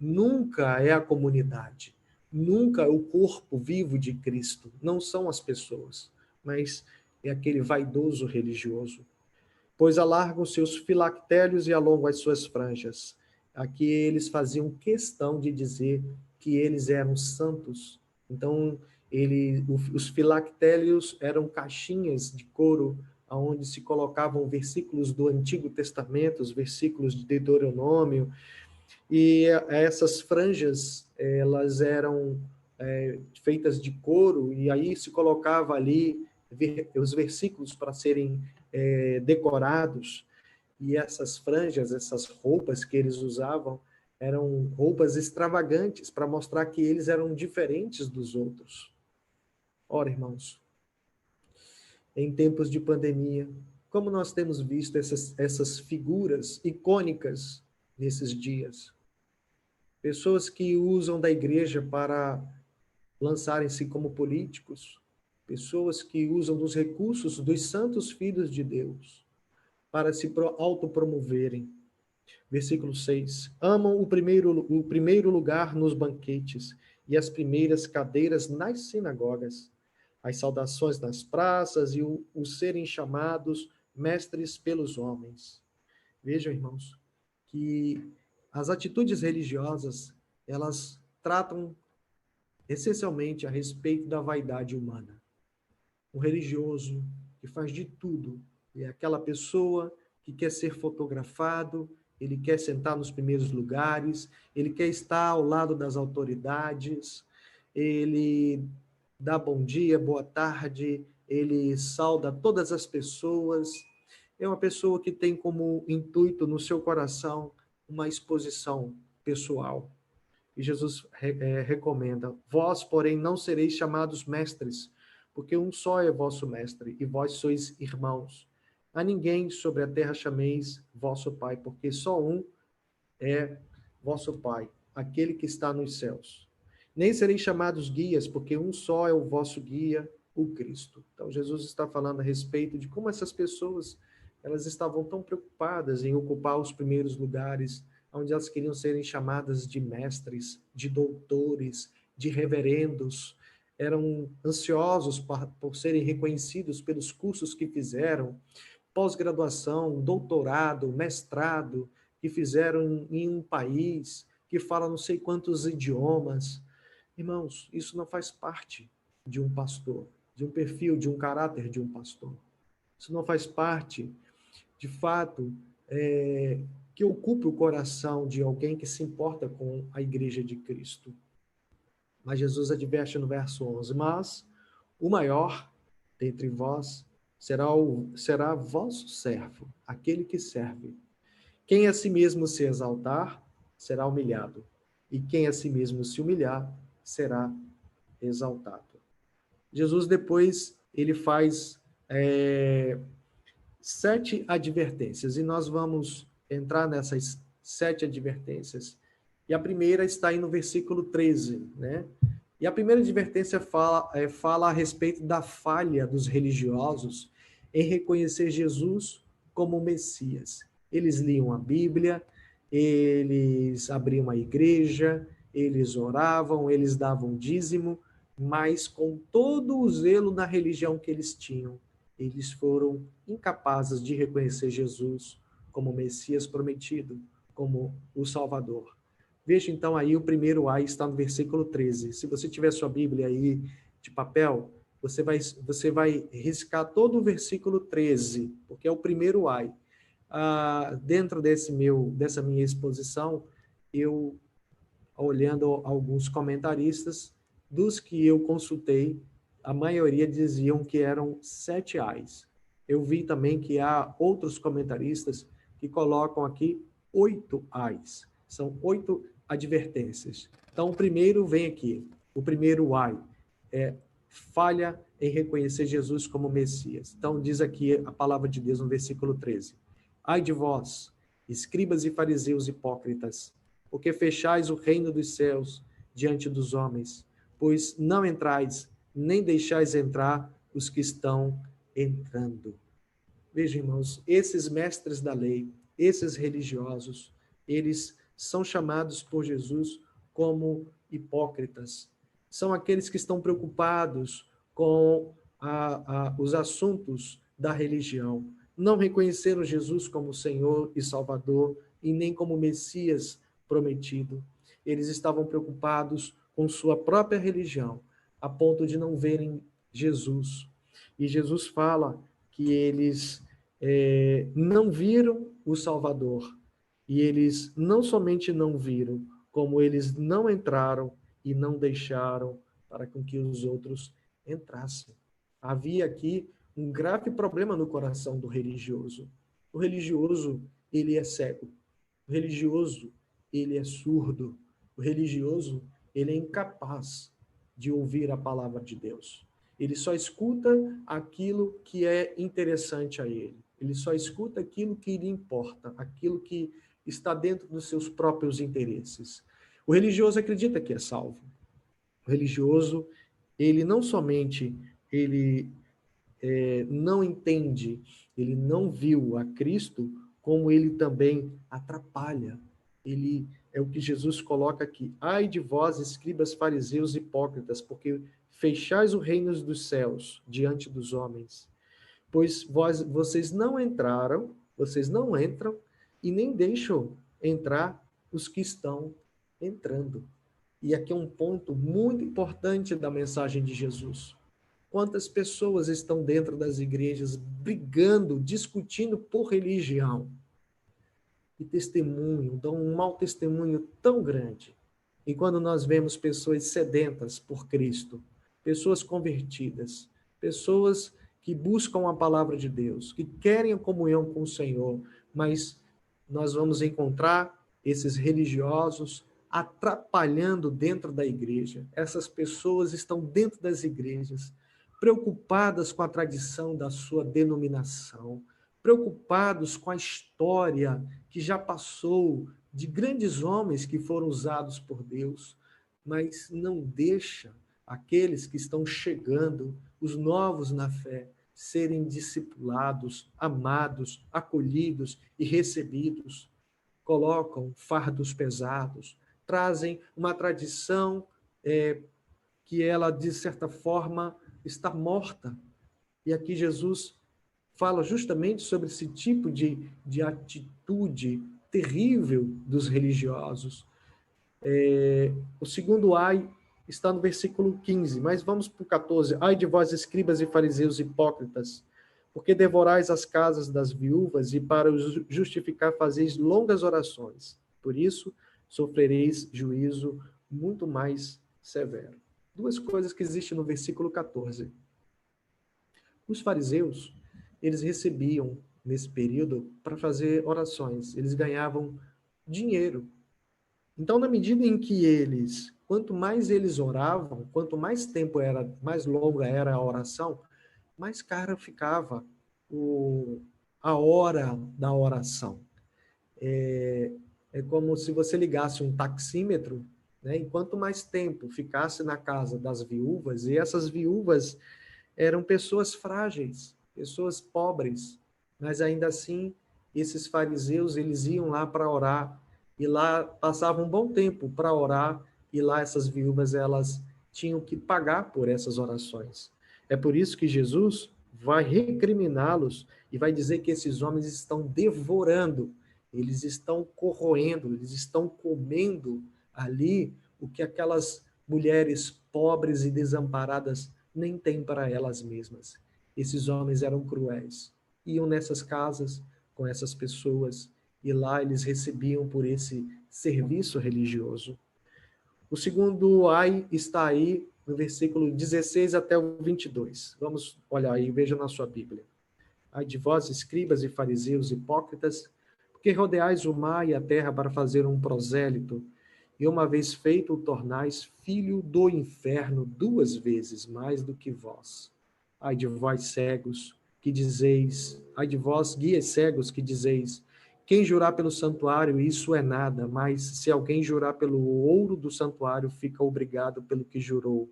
nunca é a comunidade, nunca é o corpo vivo de Cristo. Não são as pessoas, mas é aquele vaidoso religioso. Pois alargam seus filactérios e alongam as suas franjas. Aqui eles faziam questão de dizer que eles eram santos. Então, os filactérios eram caixinhas de couro onde se colocavam versículos do Antigo Testamento, os versículos de Deuteronômio, e essas franjas, elas eram feitas de couro, e aí se colocava ali os versículos para serem decorados, e essas franjas, essas roupas que eles usavam, eram roupas extravagantes, para mostrar que eles eram diferentes dos outros. Ora, irmãos, em tempos de pandemia, como nós temos visto essas figuras icônicas nesses dias? Pessoas que usam da igreja para lançarem-se como políticos, pessoas que usam dos recursos dos santos filhos de Deus para se autopromoverem. Versículo 6. Amam o primeiro lugar nos banquetes e as primeiras cadeiras nas sinagogas, as saudações nas praças e o serem chamados mestres pelos homens. Vejam, irmãos, que as atitudes religiosas, elas tratam essencialmente a respeito da vaidade humana. O religioso que faz de tudo, é aquela pessoa que quer ser fotografado, ele quer sentar nos primeiros lugares, ele quer estar ao lado das autoridades, ele dá bom dia, boa tarde, ele sauda todas as pessoas, é uma pessoa que tem como intuito no seu coração uma exposição pessoal. E Jesus recomenda: vós, porém, não sereis chamados mestres, porque um só é vosso mestre, e vós sois irmãos. A ninguém sobre a terra chameis vosso Pai, porque só um é vosso Pai, aquele que está nos céus. Nem sereis chamados guias, porque um só é o vosso guia, o Cristo. Então, Jesus está falando a respeito de como essas pessoas, elas estavam tão preocupadas em ocupar os primeiros lugares, onde elas queriam serem chamadas de mestres, de doutores, de reverendos, eram ansiosos por serem reconhecidos pelos cursos que fizeram, pós-graduação, doutorado, mestrado, que fizeram em um país, que fala não sei quantos idiomas. Irmãos, isso não faz parte de um pastor, de um perfil, de um caráter de um pastor. Isso não faz parte, de fato, que ocupe o coração de alguém que se importa com a igreja de Cristo. Mas Jesus adverte no verso 11, mas o maior dentre vós será vosso servo, aquele que serve. Quem a si mesmo se exaltar, será humilhado, e quem a si mesmo se humilhar, será exaltado. Jesus depois, ele faz 7 advertências, e nós vamos entrar nessas 7 advertências. E a primeira está aí no versículo 13, né? E a primeira advertência fala a respeito da falha dos religiosos em reconhecer Jesus como Messias. Eles liam a Bíblia, eles abriam a igreja, eles oravam, eles davam dízimo, mas com todo o zelo na religião que eles tinham, eles foram incapazes de reconhecer Jesus como o Messias prometido, como o Salvador. Veja então aí o primeiro ai está no versículo 13. Se você tiver sua Bíblia aí de papel, você vai riscar todo o versículo 13, porque é o primeiro ai. Dentro dessa minha exposição, eu, olhando alguns comentaristas, dos que eu consultei, a maioria diziam que eram 7 ais. Eu vi também que há outros comentaristas que colocam aqui 8 ais. São 8 advertências. Então, o primeiro vem aqui. O primeiro ai é falha em reconhecer Jesus como Messias. Então, diz aqui a palavra de Deus no versículo 13. Ai de vós, escribas e fariseus hipócritas, porque fechais o reino dos céus diante dos homens, pois não entrais, nem deixais entrar os que estão entrando. Veja, irmãos, esses mestres da lei, esses religiosos, eles são chamados por Jesus como hipócritas. São aqueles que estão preocupados com os assuntos da religião. Não reconheceram Jesus como Senhor e Salvador e nem como Messias prometido. Eles estavam preocupados com sua própria religião, a ponto de não verem Jesus. E Jesus fala que eles não viram o Salvador. E eles não somente não viram, como eles não entraram e não deixaram para com que os outros entrassem. Havia aqui um grave problema no coração do religioso. O religioso, ele é cego. O religioso, ele é surdo. O religioso, ele é incapaz de ouvir a palavra de Deus. Ele só escuta aquilo que é interessante a ele. Ele só escuta aquilo que lhe importa, aquilo que está dentro dos seus próprios interesses. O religioso acredita que é salvo. O religioso, ele não somente não entende, ele não viu a Cristo, como ele também atrapalha. Ele é o que Jesus coloca aqui. Ai de vós, escribas, fariseus, hipócritas, porque fechais o reino dos céus diante dos homens. Pois vocês não entraram, vocês não entram e nem deixam entrar os que estão entrando. E aqui é um ponto muito importante da mensagem de Jesus. Quantas pessoas estão dentro das igrejas brigando, discutindo por religião? E testemunho, dão um mau testemunho tão grande. E quando nós vemos pessoas sedentas por Cristo, pessoas convertidas, pessoas que buscam a palavra de Deus, que querem a comunhão com o Senhor, mas nós vamos encontrar esses religiosos atrapalhando dentro da igreja. Essas pessoas estão dentro das igrejas, preocupadas com a tradição da sua denominação, preocupados com a história que já passou de grandes homens que foram usados por Deus, mas não deixa aqueles que estão chegando, os novos na fé, serem discipulados, amados, acolhidos e recebidos. Colocam fardos pesados, trazem uma tradição que ela, de certa forma, está morta. E aqui Jesus fala justamente sobre esse tipo de atitude terrível dos religiosos. O segundo ai está no versículo 15, mas vamos para o 14. Ai de vós, escribas e fariseus hipócritas, porque devorais as casas das viúvas e para os justificar fazeis longas orações. Por isso, sofrereis juízo muito mais severo. Duas coisas que existem no versículo 14. Os fariseus, eles recebiam, nesse período, para fazer orações. Eles ganhavam dinheiro. Então, na medida em que quanto mais eles oravam, quanto mais tempo era, mais longa era a oração, mais cara ficava a hora da oração. É como se você ligasse um taxímetro, né? E quanto mais tempo ficasse na casa das viúvas, e essas viúvas eram pessoas frágeis, pessoas pobres, mas ainda assim, esses fariseus, eles iam lá para orar, e lá passavam um bom tempo para orar, e lá essas viúvas, elas tinham que pagar por essas orações. É por isso que Jesus vai recriminá-los e vai dizer que esses homens estão devorando, eles estão corroendo, eles estão comendo ali o que aquelas mulheres pobres e desamparadas nem têm para elas mesmas. Esses homens eram cruéis. Iam nessas casas com essas pessoas e lá eles recebiam por esse serviço religioso. O segundo ai está aí no versículo 16 até o 22. Vamos olhar aí, veja na sua Bíblia. Ai de vós, escribas e fariseus hipócritas, porque rodeais o mar e a terra para fazer um prosélito, e uma vez feito o tornais filho do inferno 2 vezes mais do que vós. Ai de vós cegos, que dizeis, ai de vós guias cegos, que dizeis, quem jurar pelo santuário, isso é nada, mas se alguém jurar pelo ouro do santuário, fica obrigado pelo que jurou.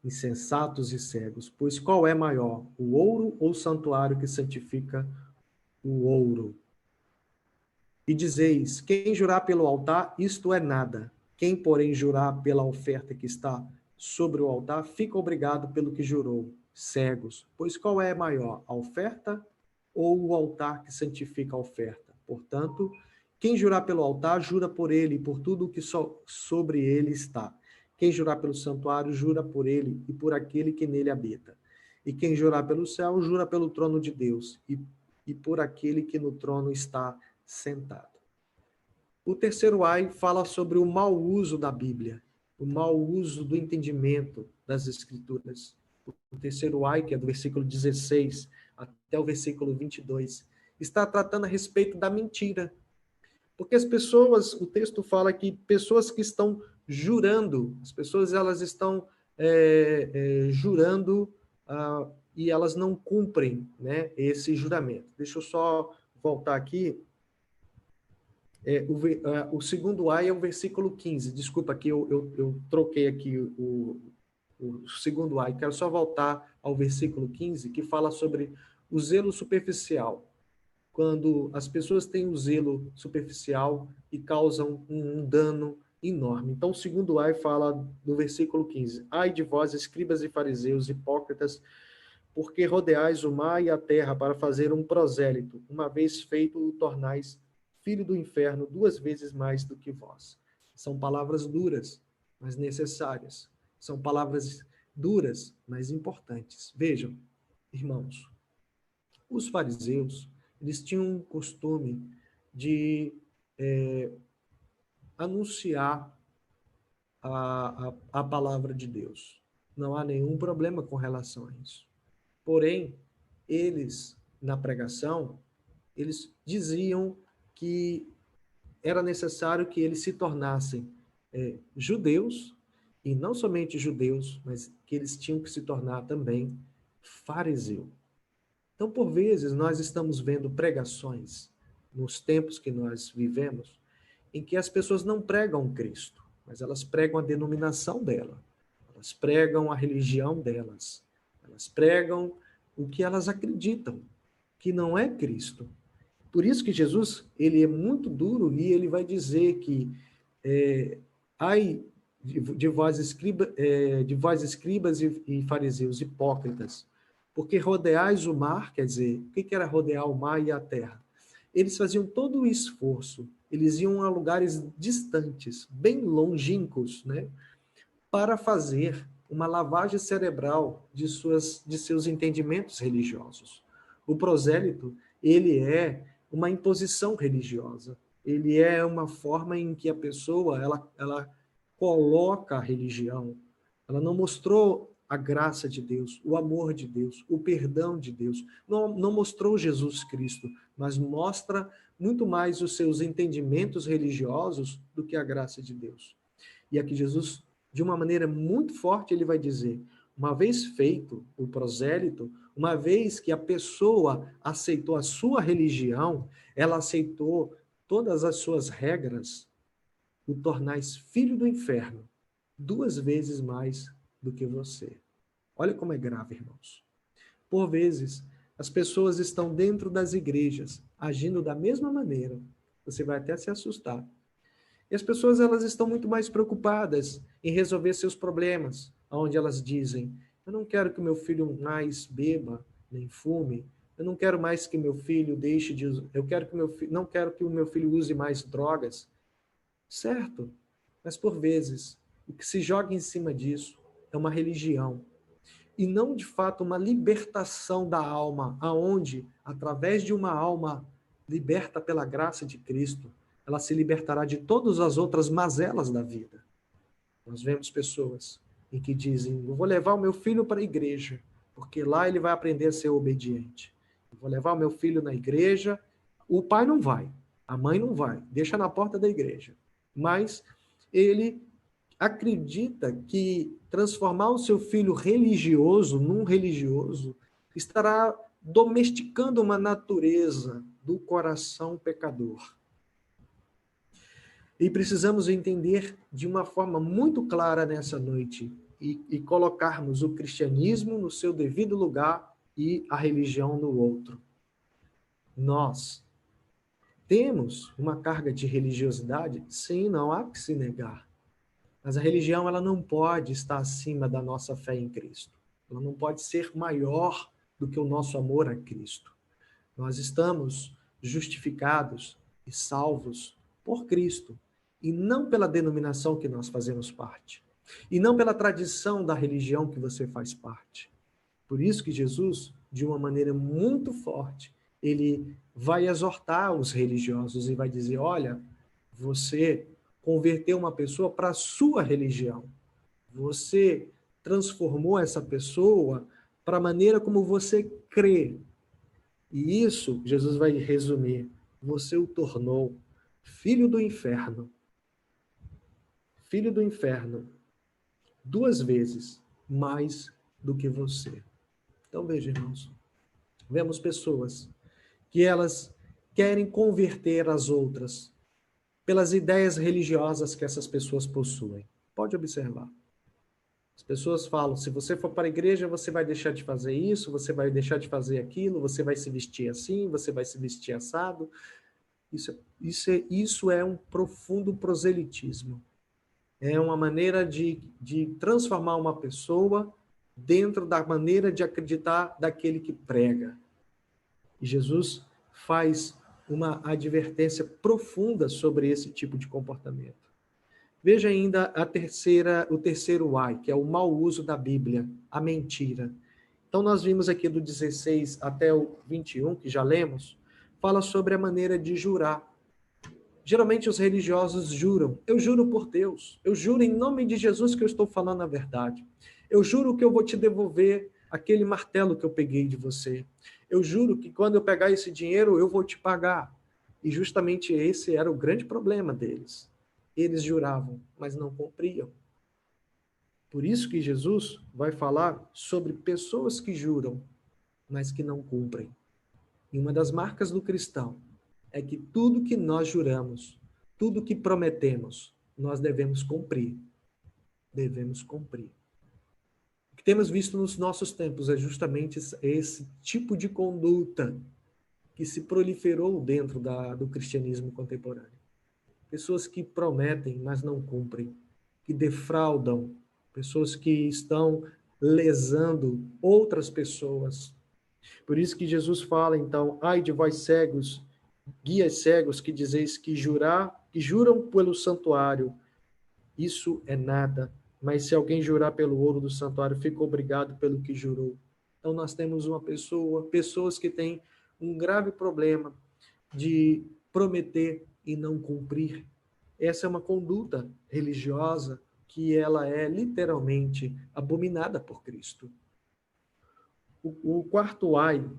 Insensatos e cegos, pois qual é maior, o ouro ou o santuário que santifica o ouro? E dizeis, quem jurar pelo altar, isto é nada. Quem, porém, jurar pela oferta que está sobre o altar, fica obrigado pelo que jurou. Cegos, pois qual é maior, a oferta ou o altar que santifica a oferta? Portanto, quem jurar pelo altar, jura por ele e por tudo o que sobre ele está. Quem jurar pelo santuário, jura por ele e por aquele que nele habita. E quem jurar pelo céu, jura pelo trono de Deus e por aquele que no trono está sentado. O terceiro ai fala sobre o mau uso da Bíblia, o mau uso do entendimento das Escrituras. O terceiro ai, que é do versículo 16 até o versículo 22, está tratando a respeito da mentira. Porque as pessoas, o texto fala que pessoas que estão jurando, as pessoas elas estão jurando e elas não cumprem, né, esse juramento. Deixa eu só voltar aqui. O segundo ai é o versículo 15. Desculpa, aqui eu troquei aqui o segundo ai. Quero só voltar ao versículo 15, que fala sobre o zelo superficial. Quando as pessoas têm o zelo superficial e causam um dano enorme. Então, o segundo ai fala no versículo 15. Ai de vós, escribas e fariseus, hipócritas, porque rodeais o mar e a terra para fazer um prosélito, uma vez feito o tornais filho do inferno 2 vezes mais do que vós. São palavras duras, mas necessárias. São palavras duras, mas importantes. Vejam, irmãos, os fariseus, eles tinham um costume de anunciar a palavra de Deus. Não há nenhum problema com relação a isso. Porém, eles, na pregação, eles diziam que era necessário que eles se tornassem judeus, e não somente judeus, mas que eles tinham que se tornar também fariseu. Então, por vezes, nós estamos vendo pregações nos tempos que nós vivemos, em que as pessoas não pregam Cristo, mas elas pregam a denominação dela, elas pregam a religião delas, elas pregam o que elas acreditam, que não é Cristo. Por isso que Jesus, ele é muito duro e ele vai dizer que ai de vós escribas e fariseus hipócritas, porque rodeais o mar, quer dizer, o que era rodear o mar e a terra? Eles faziam todo o esforço, eles iam a lugares distantes, bem longínquos, né, para fazer uma lavagem cerebral de seus entendimentos religiosos. O prosélito, ele é uma imposição religiosa. Ele é uma forma em que a pessoa ela coloca a religião. Ela não mostrou a graça de Deus, o amor de Deus, o perdão de Deus. Não mostrou Jesus Cristo, mas mostra muito mais os seus entendimentos religiosos do que a graça de Deus. E aqui Jesus, de uma maneira muito forte, ele vai dizer: uma vez feito o prosélito, uma vez que a pessoa aceitou a sua religião, ela aceitou todas as suas regras, o tornais filho do inferno 2 vezes mais do que você. Olha como é grave, irmãos. Por vezes, as pessoas estão dentro das igrejas, agindo da mesma maneira. Você vai até se assustar. E as pessoas, elas estão muito mais preocupadas em resolver seus problemas, onde elas dizem: eu não quero que meu filho mais beba, nem fume, eu não quero mais que meu filho deixe de... não quero que o meu filho use mais drogas. Certo, mas por vezes, o que se joga em cima disso é uma religião, e não, de fato, uma libertação da alma, aonde, através de uma alma liberta pela graça de Cristo, ela se libertará de todas as outras mazelas da vida. Nós vemos pessoas em que dizem: eu vou levar o meu filho para a igreja, porque lá ele vai aprender a ser obediente. Eu vou levar o meu filho na igreja, o pai não vai, a mãe não vai, deixa na porta da igreja. Mas ele acredita que transformar o seu filho religioso num religioso estará domesticando uma natureza do coração pecador. E precisamos entender de uma forma muito clara nessa noite e colocarmos o cristianismo no seu devido lugar e a religião no outro. Nós temos uma carga de religiosidade? Sim, não há que se negar. Mas a religião, ela não pode estar acima da nossa fé em Cristo. Ela não pode ser maior do que o nosso amor a Cristo. Nós estamos justificados e salvos por Cristo, e não pela denominação que nós fazemos parte, e não pela tradição da religião que você faz parte. Por isso que Jesus, de uma maneira muito forte, ele vai exortar os religiosos e vai dizer: olha, você converteu uma pessoa para a sua religião. Você transformou essa pessoa para a maneira como você crê. E isso, Jesus vai resumir: você o tornou filho do inferno. Filho do inferno 2 vezes mais do que você. Então, veja, irmãos, vemos pessoas que elas querem converter as outras pelas ideias religiosas que essas pessoas possuem. Pode observar. As pessoas falam: se você for para a igreja, você vai deixar de fazer isso, você vai deixar de fazer aquilo, você vai se vestir assim, você vai se vestir assado. Isso é um profundo proselitismo. É uma maneira de transformar uma pessoa dentro da maneira de acreditar daquele que prega. E Jesus faz uma advertência profunda sobre esse tipo de comportamento. Veja ainda o terceiro ai, que é o mau uso da Bíblia, a mentira. Então, nós vimos aqui do 16 até o 21, que já lemos, fala sobre a maneira de jurar. Geralmente os religiosos juram: eu juro por Deus, eu juro em nome de Jesus que eu estou falando a verdade. Eu juro que eu vou te devolver aquele martelo que eu peguei de você. Eu juro que quando eu pegar esse dinheiro, eu vou te pagar. E justamente esse era o grande problema deles. Eles juravam, mas não cumpriam. Por isso que Jesus vai falar sobre pessoas que juram, mas que não cumprem. E uma das marcas do cristão é que tudo que nós juramos, tudo que prometemos, nós devemos cumprir. Devemos cumprir. O que temos visto nos nossos tempos é justamente esse tipo de conduta que se proliferou dentro do cristianismo contemporâneo. Pessoas que prometem, mas não cumprem, que defraudam, pessoas que estão lesando outras pessoas. Por isso que Jesus fala, então, ai de vós cegos, guias cegos, que dizeis que juram pelo santuário, isso é nada, mas se alguém jurar pelo ouro do santuário, fica obrigado pelo que jurou. Então nós temos pessoas que têm um grave problema de prometer e não cumprir. Essa é uma conduta religiosa que ela é literalmente abominada por Cristo. O quarto ai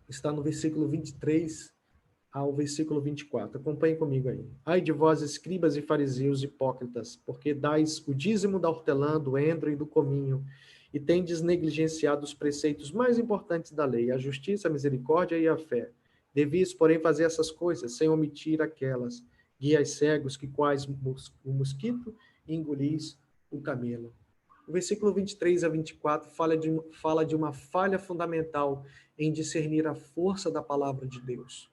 está no versículo 23 ao versículo 24. Acompanhe comigo aí. Ai de vós, escribas e fariseus hipócritas, porque dais o dízimo da hortelã, do endro e do cominho, e tendes negligenciado os preceitos mais importantes da lei, a justiça, a misericórdia e a fé. Devias, porém, fazer essas coisas, sem omitir aquelas. Guias cegos, que quais o mosquito, e engolis o camelo. O versículo 23 a 24 fala de uma falha fundamental em discernir a força da palavra de Deus.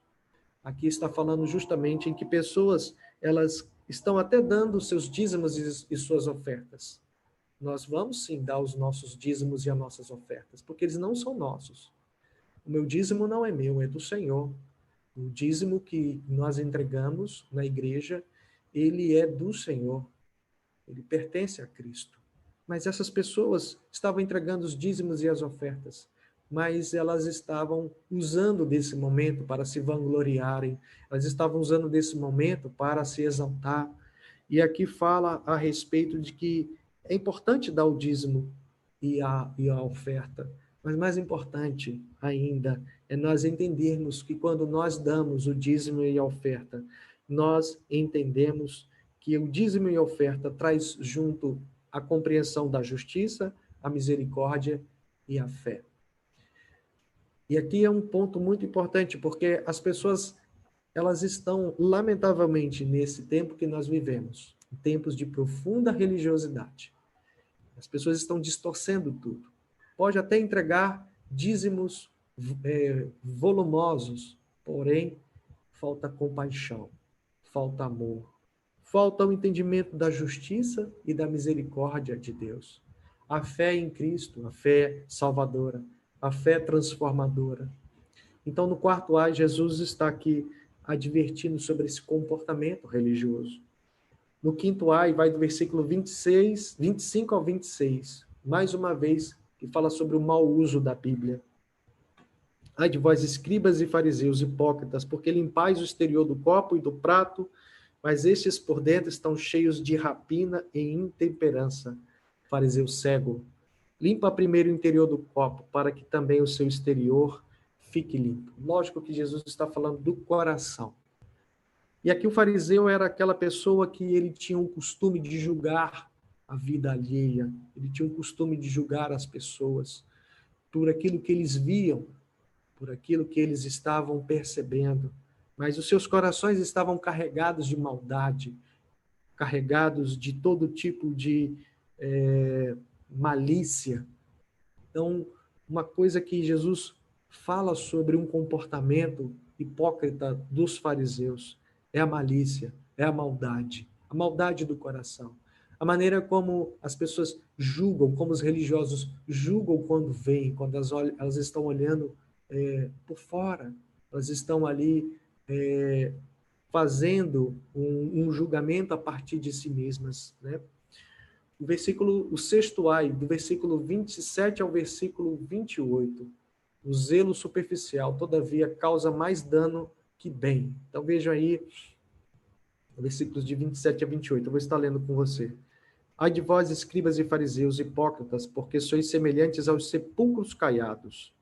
Aqui está falando justamente em que pessoas, elas estão até dando seus dízimos e suas ofertas. Nós vamos sim dar os nossos dízimos e as nossas ofertas, porque eles não são nossos. O meu dízimo não é meu, é do Senhor. O dízimo que nós entregamos na igreja, ele é do Senhor. Ele pertence a Cristo. Mas essas pessoas estavam entregando os dízimos e as ofertas, mas elas estavam usando desse momento para se vangloriarem, elas estavam usando desse momento para se exaltar. E aqui fala a respeito de que é importante dar o dízimo e a oferta, mas mais importante ainda é nós entendermos que quando nós damos o dízimo e a oferta, nós entendemos que o dízimo e a oferta traz junto a compreensão da justiça, a misericórdia e a fé. E aqui é um ponto muito importante, porque as pessoas, elas estão, lamentavelmente, nesse tempo que nós vivemos, tempos de profunda religiosidade. As pessoas estão distorcendo tudo. Pode até entregar dízimos volumosos, porém, falta compaixão, falta amor, falta o entendimento da justiça e da misericórdia de Deus. A fé em Cristo, a fé salvadora, a fé transformadora. Então, no quarto ai, Jesus está aqui advertindo sobre esse comportamento religioso. No quinto ai, vai do versículo 25 ao 26, mais uma vez, que fala sobre o mau uso da Bíblia. Ai de vós, escribas e fariseus hipócritas, porque limpais o exterior do copo e do prato, mas estes por dentro estão cheios de rapina e intemperança. Fariseu cego, limpa primeiro o interior do copo, para que também o seu exterior fique limpo. Lógico que Jesus está falando do coração. E aqui o fariseu era aquela pessoa que ele tinha um costume de julgar a vida alheia, ele tinha um costume de julgar as pessoas por aquilo que eles viam, por aquilo que eles estavam percebendo, mas os seus corações estavam carregados de maldade, carregados de todo tipo de malícia. Então, uma coisa que Jesus fala sobre um comportamento hipócrita dos fariseus é a malícia, é a maldade do coração. A maneira como as pessoas julgam, como os religiosos julgam quando veem, quando elas estão olhando por fora, elas estão ali fazendo um julgamento a partir de si mesmas, né? O sexto ai, do versículo 27 ao versículo 28. O zelo superficial, todavia, causa mais dano que bem. Então vejam aí, versículos de 27 a 28. Eu vou estar lendo com você. Ai de vós, escribas e fariseus, hipócritas, porque sois semelhantes aos sepulcros caiados,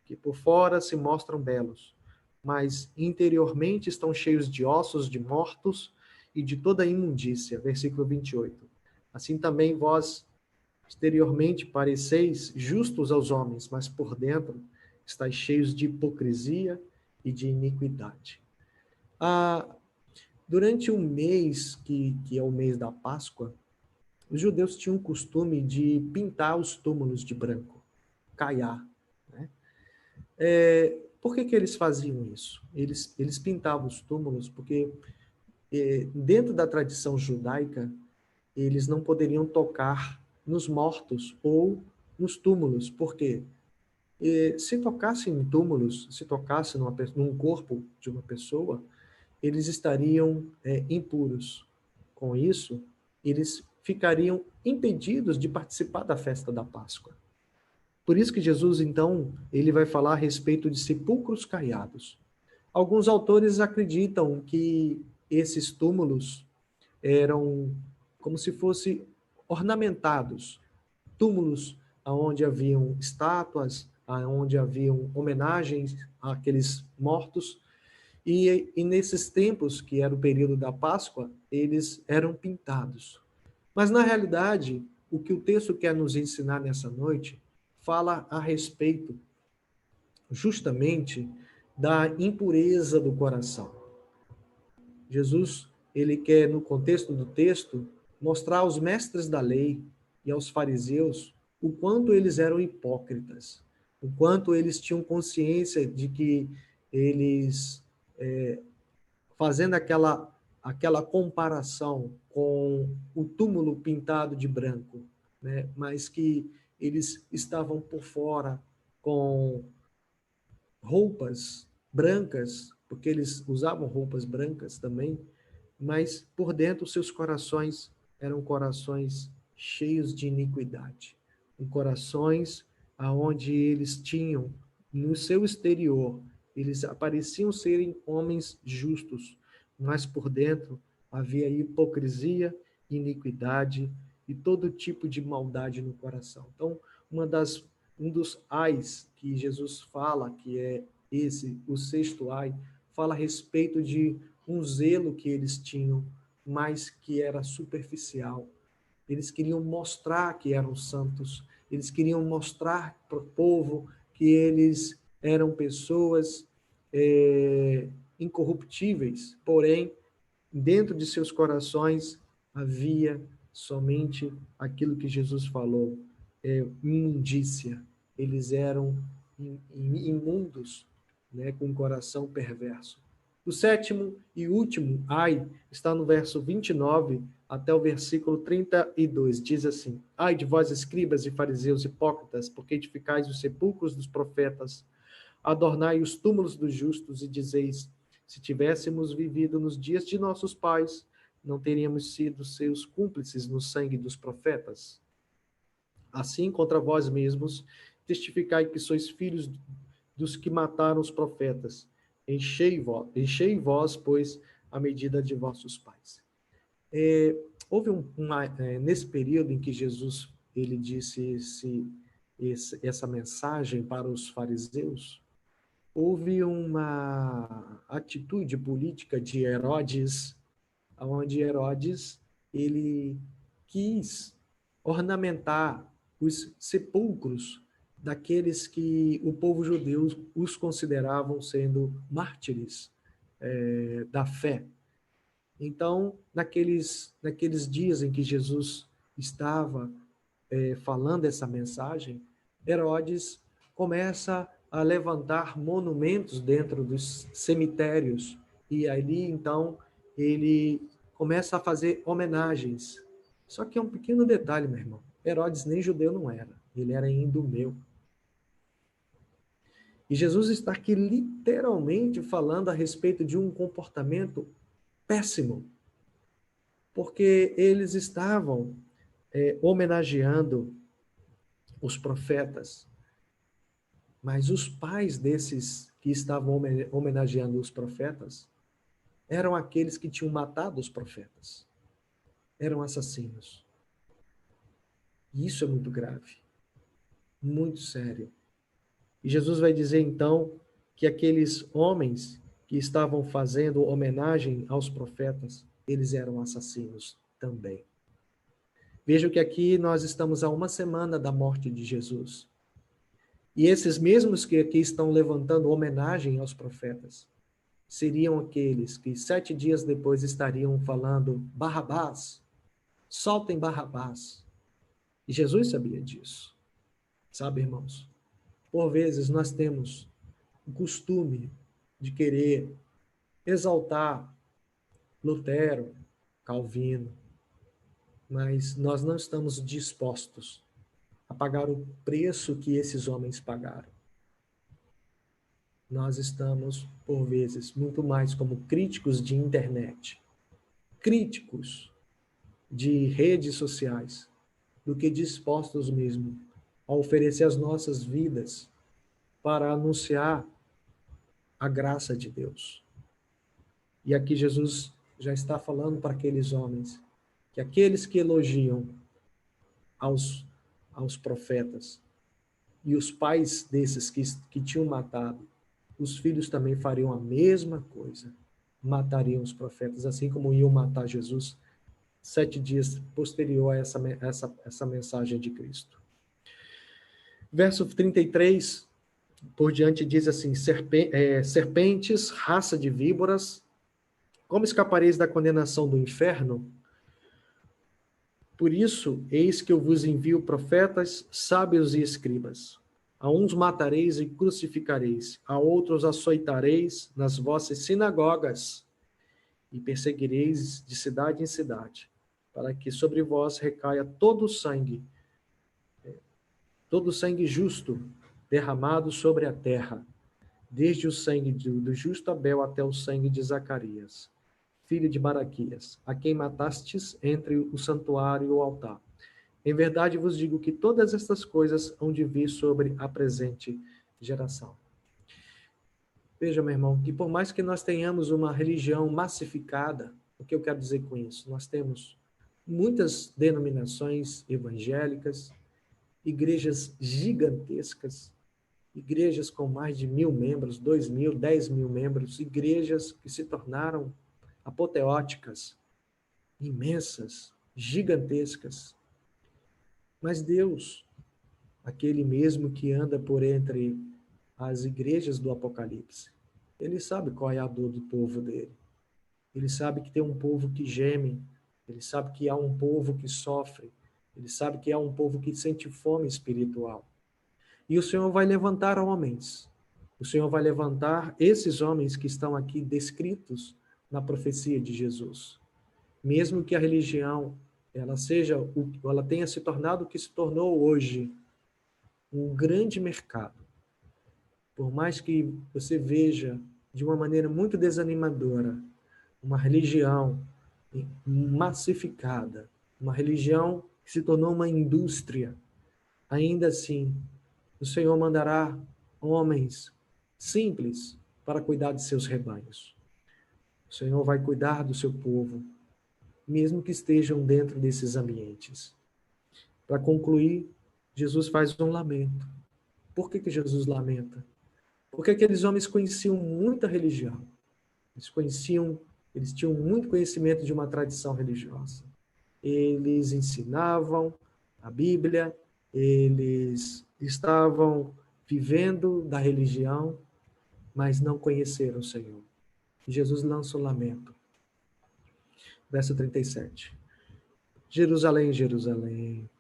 que por fora se mostram belos, mas interiormente estão cheios de ossos de mortos e de toda imundícia. Versículo 28. Assim também vós, exteriormente, pareceis justos aos homens, mas por dentro estáis cheios de hipocrisia e de iniquidade. Durante um mês, que é o mês da Páscoa, os judeus tinham o costume de pintar os túmulos de branco, caiar, né? Por que eles faziam isso? Eles pintavam os túmulos porque, dentro da tradição judaica, eles não poderiam tocar nos mortos ou nos túmulos. Por quê? Se tocasse em túmulos, se tocasse num corpo de uma pessoa, eles estariam impuros. Com isso, eles ficariam impedidos de participar da festa da Páscoa. Por isso que Jesus, então, ele vai falar a respeito de sepulcros caiados. Alguns autores acreditam que esses túmulos eram como se fossem ornamentados, túmulos onde haviam estátuas, onde haviam homenagens àqueles mortos, e nesses tempos, que era o período da Páscoa, eles eram pintados. Mas, na realidade, o que o texto quer nos ensinar nessa noite fala a respeito justamente da impureza do coração. Jesus, ele quer, no contexto do texto, mostrar aos mestres da lei e aos fariseus o quanto eles eram hipócritas, o quanto eles tinham consciência de que eles, fazendo aquela comparação com o túmulo pintado de branco, né? Mas que eles estavam por fora com roupas brancas, porque eles usavam roupas brancas também, mas por dentro seus corações eram corações cheios de iniquidade, corações aonde eles tinham no seu exterior, eles pareciam serem homens justos, mas por dentro havia hipocrisia, iniquidade e todo tipo de maldade no coração. Então, um dos ais que Jesus fala, que é o sexto ai, fala a respeito de um zelo que eles tinham, mas que era superficial. Eles queriam mostrar que eram santos, eles queriam mostrar para o povo que eles eram pessoas incorruptíveis, porém, dentro de seus corações havia somente aquilo que Jesus falou, imundícia. Eles eram imundos, né, com um coração perverso. O sétimo e último ai está no verso 29 até o versículo 32. Diz assim: Ai de vós, escribas e fariseus hipócritas, porque edificais os sepulcros dos profetas, adornai os túmulos dos justos e dizeis: se tivéssemos vivido nos dias de nossos pais, não teríamos sido seus cúmplices no sangue dos profetas. Assim, contra vós mesmos, testificai que sois filhos dos que mataram os profetas. Enchei vós, pois, a medida de vossos pais. Houve nesse período em que Jesus ele disse essa mensagem para os fariseus, houve uma atitude política de Herodes, onde Herodes ele quis ornamentar os sepulcros daqueles que o povo judeu os consideravam sendo mártires da fé. Então, naqueles dias em que Jesus estava falando essa mensagem, Herodes começa a levantar monumentos dentro dos cemitérios, e ali, então, ele começa a fazer homenagens. Só que é um pequeno detalhe, meu irmão. Herodes nem judeu não era, ele era idumeu. E Jesus está aqui literalmente falando a respeito de um comportamento péssimo, porque eles estavam homenageando os profetas, mas os pais desses que estavam homenageando os profetas eram aqueles que tinham matado os profetas, eram assassinos. E isso é muito grave, muito sério. E Jesus vai dizer, então, que aqueles homens que estavam fazendo homenagem aos profetas, eles eram assassinos também. Veja que aqui nós estamos a uma semana da morte de Jesus. E esses mesmos que aqui estão levantando homenagem aos profetas, seriam aqueles que 7 dias depois estariam falando Barrabás, soltem Barrabás. E Jesus sabia disso. Sabe, irmãos? Por vezes nós temos o costume de querer exaltar Lutero, Calvino, mas nós não estamos dispostos a pagar o preço que esses homens pagaram. Nós estamos, por vezes, muito mais como críticos de internet, críticos de redes sociais, do que dispostos mesmo a oferecer as nossas vidas para anunciar a graça de Deus. E aqui Jesus já está falando para aqueles homens que aqueles que elogiam aos profetas e os pais desses que tinham matado, os filhos também fariam a mesma coisa, matariam os profetas, assim como iam matar Jesus 7 dias posterior a essa mensagem de Cristo. Verso 33, por diante, diz assim, serpentes, raça de víboras, como escapareis da condenação do inferno? Por isso, eis que eu vos envio profetas, sábios e escribas. A uns matareis e crucificareis, a outros açoitareis nas vossas sinagogas e perseguireis de cidade em cidade, para que sobre vós recaia todo o sangue justo derramado sobre a terra, desde o sangue do justo Abel até o sangue de Zacarias, filho de Baraquias, a quem matastes entre o santuário e o altar. Em verdade vos digo que todas estas coisas hão de vir sobre a presente geração. Veja, meu irmão, que por mais que nós tenhamos uma religião massificada, o que eu quero dizer com isso? Nós temos muitas denominações evangélicas, igrejas gigantescas, igrejas com mais de 1.000 membros, 2.000, 10.000 membros, igrejas que se tornaram apoteóticas, imensas, gigantescas. Mas Deus, aquele mesmo que anda por entre as igrejas do Apocalipse, ele sabe qual é a dor do povo dele. Ele sabe que tem um povo que geme, ele sabe que há um povo que sofre, ele sabe que há um povo que sente fome espiritual. E o Senhor vai levantar homens. O Senhor vai levantar esses homens que estão aqui descritos na profecia de Jesus. Mesmo que a religião ela tenha se tornado o que se tornou hoje, um grande mercado. Por mais que você veja de uma maneira muito desanimadora uma religião massificada, uma religião que se tornou uma indústria, ainda assim, o Senhor mandará homens simples para cuidar de seus rebanhos. O Senhor vai cuidar do seu povo, mesmo que estejam dentro desses ambientes. Para concluir, Jesus faz um lamento. Por que Jesus lamenta? Porque aqueles homens conheciam muita religião. Eles tinham muito conhecimento de uma tradição religiosa. Eles ensinavam a Bíblia, eles estavam vivendo da religião, mas não conheceram o Senhor. E Jesus lança o lamento. Verso 37. Jerusalém, Jerusalém,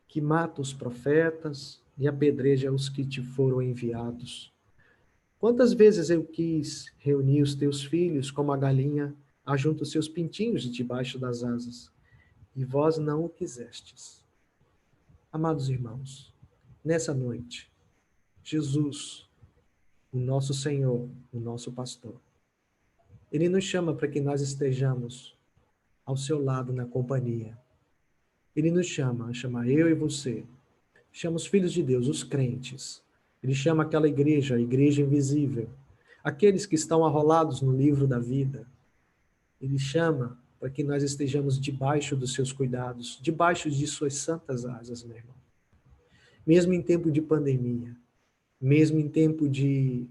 que mata os profetas e apedreja os que te foram enviados. Quantas vezes eu quis reunir os teus filhos como a galinha ajunta os seus pintinhos debaixo das asas, e vós não o quisestes. Amados irmãos, nessa noite, Jesus, o nosso Senhor, o nosso pastor, ele nos chama para que nós estejamos ao seu lado na companhia. Ele nos chama eu e você. Chama os filhos de Deus, os crentes. Ele chama aquela igreja, a igreja invisível. Aqueles que estão arrolados no livro da vida. Ele chama para que nós estejamos debaixo dos seus cuidados, debaixo de suas santas asas, meu irmão. Mesmo em tempo de pandemia, mesmo em tempo de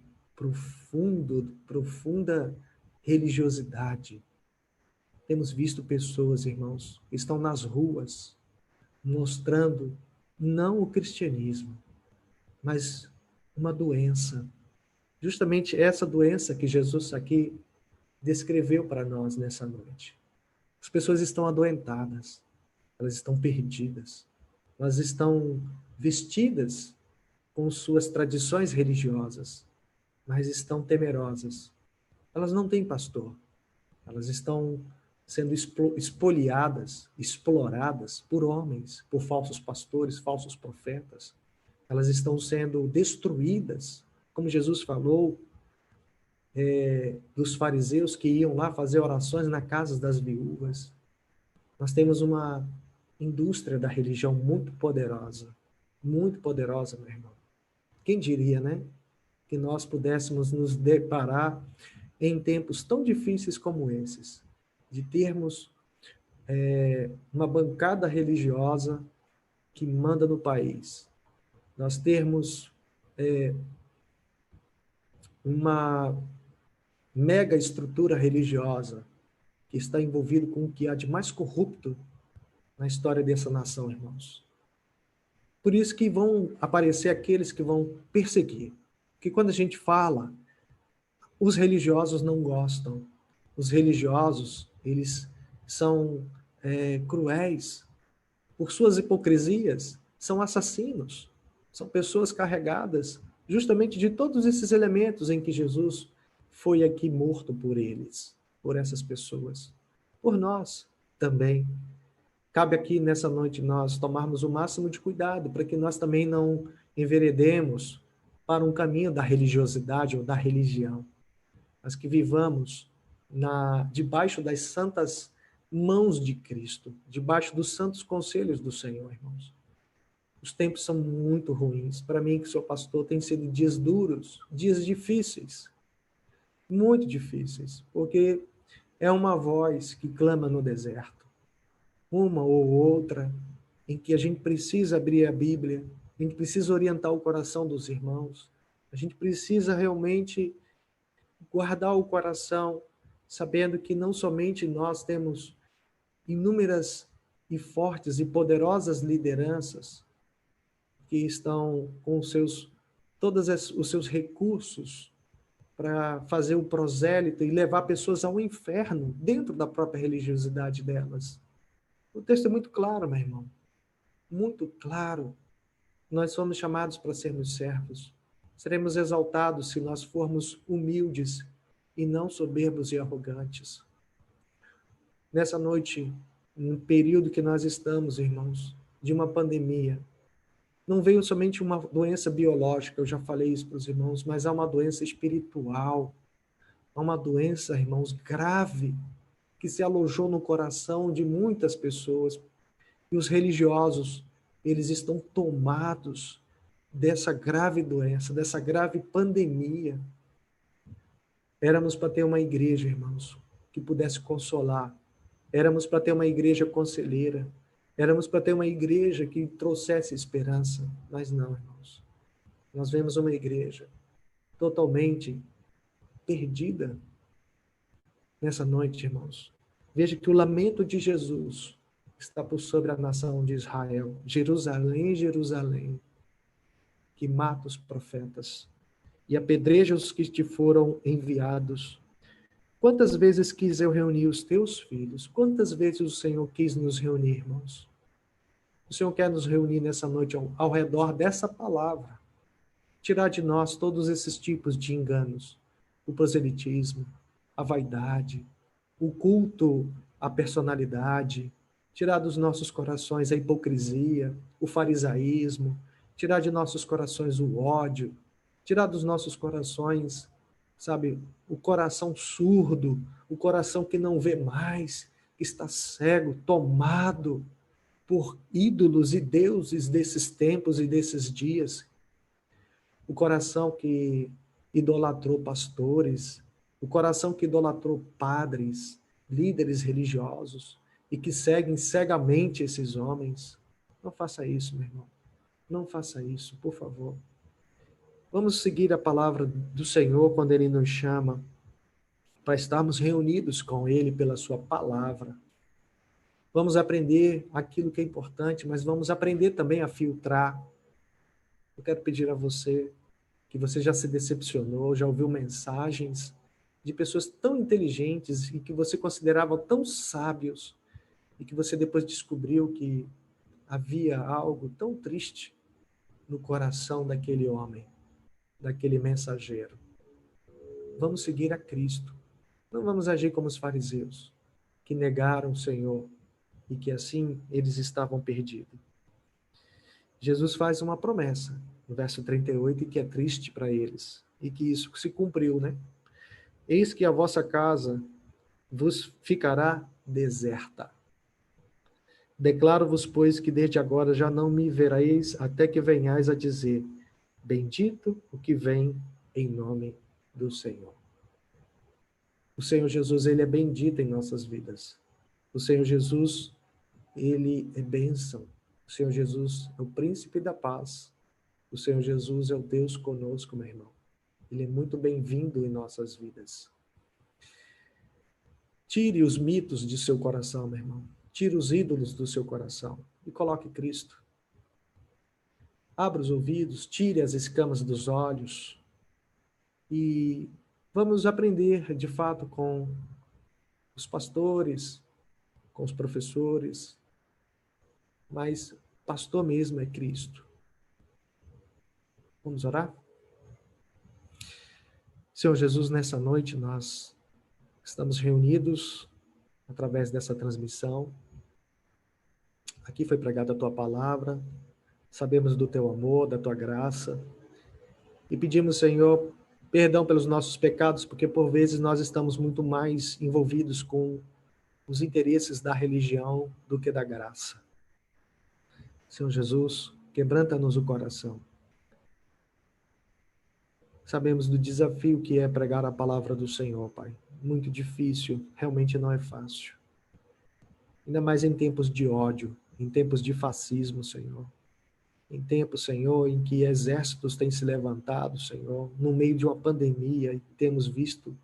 profunda religiosidade, temos visto pessoas, irmãos, que estão nas ruas mostrando não o cristianismo, mas uma doença. Justamente essa doença que Jesus aqui descreveu para nós nessa noite. As pessoas estão adoentadas, elas estão perdidas, elas estão vestidas com suas tradições religiosas, mas estão temerosas. Elas não têm pastor, elas estão sendo espoliadas, exploradas por homens, por falsos pastores, falsos profetas. Elas estão sendo destruídas, como Jesus falou, dos fariseus que iam lá fazer orações na casa das viúvas. Nós temos uma indústria da religião muito poderosa, meu irmão. Quem diria, né? Que nós pudéssemos nos deparar em tempos tão difíceis como esses, de termos uma bancada religiosa que manda no país. Nós termos uma mega estrutura religiosa que está envolvido com o que há de mais corrupto na história dessa nação, irmãos. Por isso que vão aparecer aqueles que vão perseguir. Porque quando a gente fala, os religiosos não gostam. Os religiosos, eles são cruéis. Por suas hipocrisias, são assassinos. São pessoas carregadas justamente de todos esses elementos em que Jesus foi aqui morto por eles, por essas pessoas. Por nós também. Cabe aqui nessa noite nós tomarmos o máximo de cuidado para que nós também não enveredemos para um caminho da religiosidade ou da religião, mas que vivamos debaixo das santas mãos de Cristo, debaixo dos santos conselhos do Senhor, irmãos. Os tempos são muito ruins. Para mim, que sou pastor, tem sido dias duros, dias difíceis, muito difíceis, porque é uma voz que clama no deserto, uma ou outra, em que a gente precisa abrir a Bíblia, a gente precisa orientar o coração dos irmãos, a gente precisa realmente guardar o coração, sabendo que não somente nós temos inúmeras e fortes e poderosas lideranças que estão com todos os seus recursos para fazer o prosélito e levar pessoas ao inferno dentro da própria religiosidade delas. O texto é muito claro, meu irmão. Muito claro. Nós somos chamados para sermos servos. Seremos exaltados se nós formos humildes e não soberbos e arrogantes. Nessa noite, no período que nós estamos, irmãos, de uma pandemia, não veio somente uma doença biológica, eu já falei isso para os irmãos, mas há uma doença espiritual, há uma doença, irmãos, grave, que se alojou no coração de muitas pessoas. E os religiosos, eles estão tomados dessa grave doença, dessa grave pandemia. Éramos para ter uma igreja, irmãos, que pudesse consolar. Éramos para ter uma igreja conselheira. Éramos para ter uma igreja que trouxesse esperança. Mas não, irmãos. Nós vemos uma igreja totalmente perdida nessa noite, irmãos. Veja que o lamento de Jesus está por sobre a nação de Israel. Jerusalém, Jerusalém, que mata os profetas e apedreja os que te foram enviados. Quantas vezes quis eu reunir os teus filhos? Quantas vezes o Senhor quis nos reunir, irmãos? O Senhor quer nos reunir nessa noite ao redor dessa palavra. Tirar de nós todos esses tipos de enganos. O proselitismo, a vaidade, o culto à personalidade. Tirar dos nossos corações a hipocrisia, o farisaísmo. Tirar de nossos corações o ódio. Tirar dos nossos corações, sabe, o coração surdo, o coração que não vê mais, que está cego, tomado por ídolos e deuses desses tempos e desses dias. O coração que idolatrou pastores, o coração que idolatrou padres, líderes religiosos e que seguem cegamente esses homens. Não faça isso, meu irmão. Não faça isso, por favor. Vamos seguir a palavra do Senhor quando Ele nos chama para estarmos reunidos com Ele pela Sua palavra. Vamos aprender aquilo que é importante, mas vamos aprender também a filtrar. Eu quero pedir a você que você já se decepcionou, já ouviu mensagens de pessoas tão inteligentes e que você considerava tão sábios e que você depois descobriu que havia algo tão triste no coração daquele homem, daquele mensageiro. Vamos seguir a Cristo. Não vamos agir como os fariseus, que negaram o Senhor e que assim eles estavam perdidos. Jesus faz uma promessa, no verso 38, e que é triste para eles, e que isso se cumpriu, né? Eis que a vossa casa vos ficará deserta. Declaro-vos, pois, que desde agora já não me vereis, até que venhais a dizer, bendito o que vem em nome do Senhor. O Senhor Jesus, ele é bendito em nossas vidas. O Senhor Jesus, ele é bênção. O Senhor Jesus é o príncipe da paz. O Senhor Jesus é o Deus conosco, meu irmão. Ele é muito bem-vindo em nossas vidas. Tire os mitos de seu coração, meu irmão. Tire os ídolos do seu coração e coloque Cristo. Abra os ouvidos, tire as escamas dos olhos e vamos aprender, de fato, com os pastores, com os professores, mas pastor mesmo é Cristo. Vamos orar? Senhor Jesus, nessa noite nós estamos reunidos através dessa transmissão. Aqui foi pregada a tua palavra, sabemos do teu amor, da tua graça, e pedimos, Senhor, perdão pelos nossos pecados, porque por vezes nós estamos muito mais envolvidos com os interesses da religião do que da graça. Senhor Jesus, quebranta-nos o coração. Sabemos do desafio que é pregar a palavra do Senhor, Pai. Muito difícil, realmente não é fácil. Ainda mais em tempos de ódio, em tempos de fascismo, Senhor. Em tempos, Senhor, em que exércitos têm se levantado, Senhor, no meio de uma pandemia, e temos visto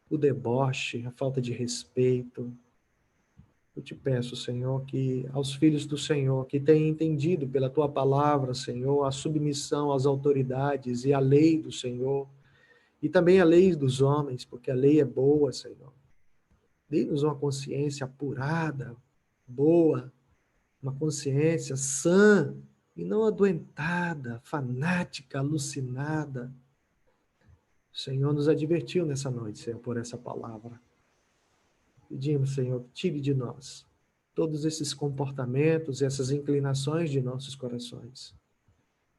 o deboche, a falta de respeito. Eu te peço, Senhor, que aos filhos do Senhor, que têm entendido pela tua palavra, Senhor, a submissão às autoridades e à lei do Senhor, e também a lei dos homens, porque a lei é boa, Senhor. Dê-nos uma consciência apurada, boa, uma consciência sã, e não adoentada, fanática, alucinada. O Senhor nos advertiu nessa noite, Senhor, por essa palavra. Pedimos, Senhor, que tire de nós todos esses comportamentos, essas inclinações de nossos corações,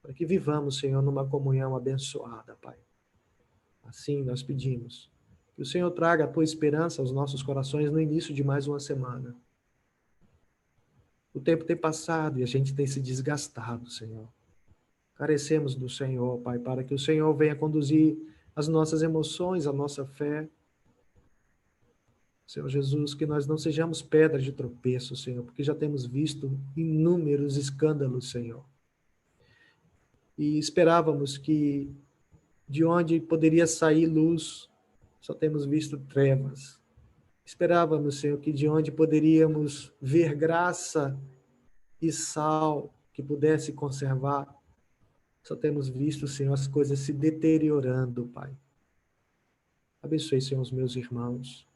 para que vivamos, Senhor, numa comunhão abençoada, Pai. Assim nós pedimos que o Senhor traga a tua esperança aos nossos corações no início de mais uma semana. O tempo tem passado e a gente tem se desgastado, Senhor. Carecemos do Senhor, Pai, para que o Senhor venha conduzir as nossas emoções, a nossa fé. Senhor Jesus, que nós não sejamos pedra de tropeço, Senhor, porque já temos visto inúmeros escândalos, Senhor. E esperávamos que de onde poderia sair luz, só temos visto trevas. Esperávamos, Senhor, que de onde poderíamos ver graça e sal que pudesse conservar, só temos visto, Senhor, as coisas se deteriorando, Pai. Abençoe, Senhor, os meus irmãos.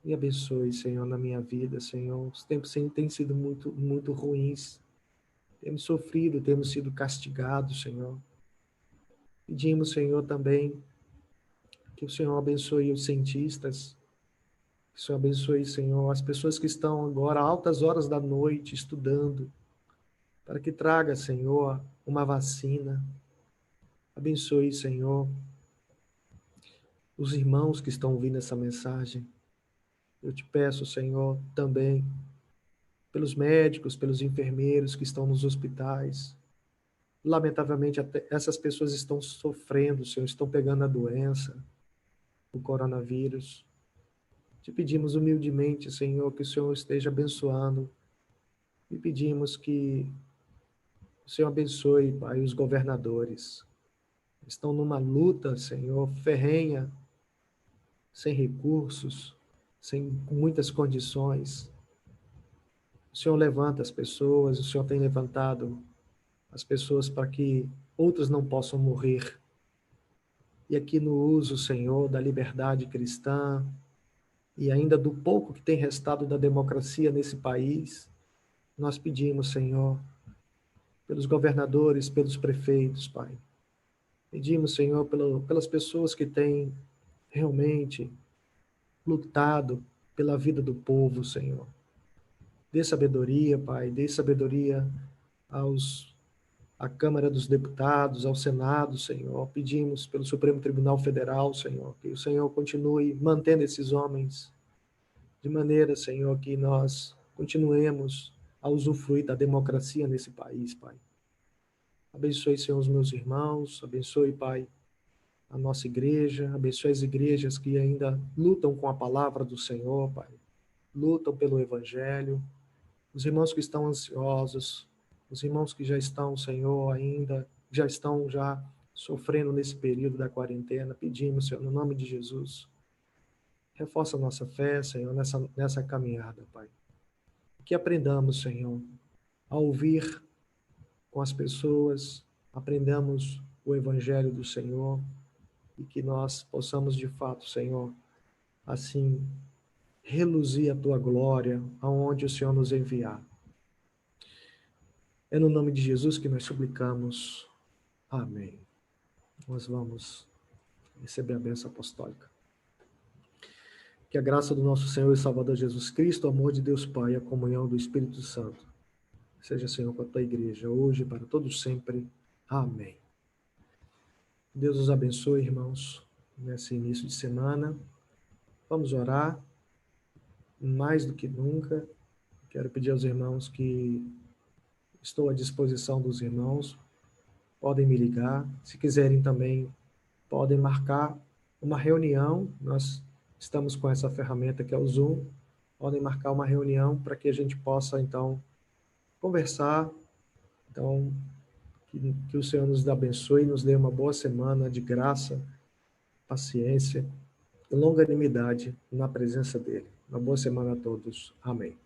Me abençoe, Senhor, na minha vida, Senhor. Os tempos têm sido muito, muito ruins. Temos sofrido, temos sido castigados, Senhor. Pedimos, Senhor, também que o Senhor abençoe os cientistas. Que o Senhor abençoe, Senhor, as pessoas que estão agora altas horas da noite estudando, para que traga, Senhor, uma vacina. Abençoe, Senhor, os irmãos que estão ouvindo essa mensagem. Eu te peço, Senhor, também pelos médicos, pelos enfermeiros que estão nos hospitais. Lamentavelmente, até essas pessoas estão sofrendo, Senhor, estão pegando a doença, o coronavírus. Te pedimos humildemente, Senhor, que o Senhor esteja abençoando. E pedimos que o Senhor abençoe, Pai, os governadores. Estão numa luta, Senhor, ferrenha, sem recursos, sem muitas condições. O Senhor levanta as pessoas, o Senhor tem levantado as pessoas para que outras não possam morrer. E aqui no uso, Senhor, da liberdade cristã e ainda do pouco que tem restado da democracia nesse país, nós pedimos, Senhor, pelos governadores, pelos prefeitos, Pai. Pedimos, Senhor, pelas pessoas que têm realmente lutado pela vida do povo, Senhor. Dê sabedoria, Pai, dê sabedoria à Câmara dos Deputados, ao Senado, Senhor. Pedimos pelo Supremo Tribunal Federal, Senhor, que o Senhor continue mantendo esses homens de maneira, Senhor, que nós continuemos a usufruir da democracia nesse país, Pai. Abençoe, Senhor, os meus irmãos, abençoe, Pai, a nossa igreja, abençoe as igrejas que ainda lutam com a palavra do Senhor, Pai, lutam pelo Evangelho, os irmãos que estão ansiosos, os irmãos que já estão, Senhor, ainda, já estão já sofrendo nesse período da quarentena, pedimos, Senhor, no nome de Jesus, reforça a nossa fé, Senhor, nessa caminhada, Pai. Que aprendamos, Senhor, a ouvir com as pessoas, aprendamos o Evangelho do Senhor e que nós possamos, de fato, Senhor, assim, reluzir a Tua glória aonde o Senhor nos enviar. É no nome de Jesus que nós suplicamos. Amém. Nós vamos receber a bênção apostólica. Que a graça do nosso Senhor e Salvador Jesus Cristo, o amor de Deus Pai e a comunhão do Espírito Santo seja, Senhor, com a Tua igreja, hoje e para todos sempre. Amém. Deus os abençoe, irmãos, nesse início de semana. Vamos orar. Mais do que nunca, quero pedir aos irmãos que estou à disposição dos irmãos. Podem me ligar. Se quiserem também, podem marcar uma reunião. Nós estamos com essa ferramenta que é o Zoom. Podem marcar uma reunião para que a gente possa, então, conversar. Então, que o Senhor nos abençoe e nos dê uma boa semana de graça, paciência e longanimidade na presença dele. Uma boa semana a todos. Amém.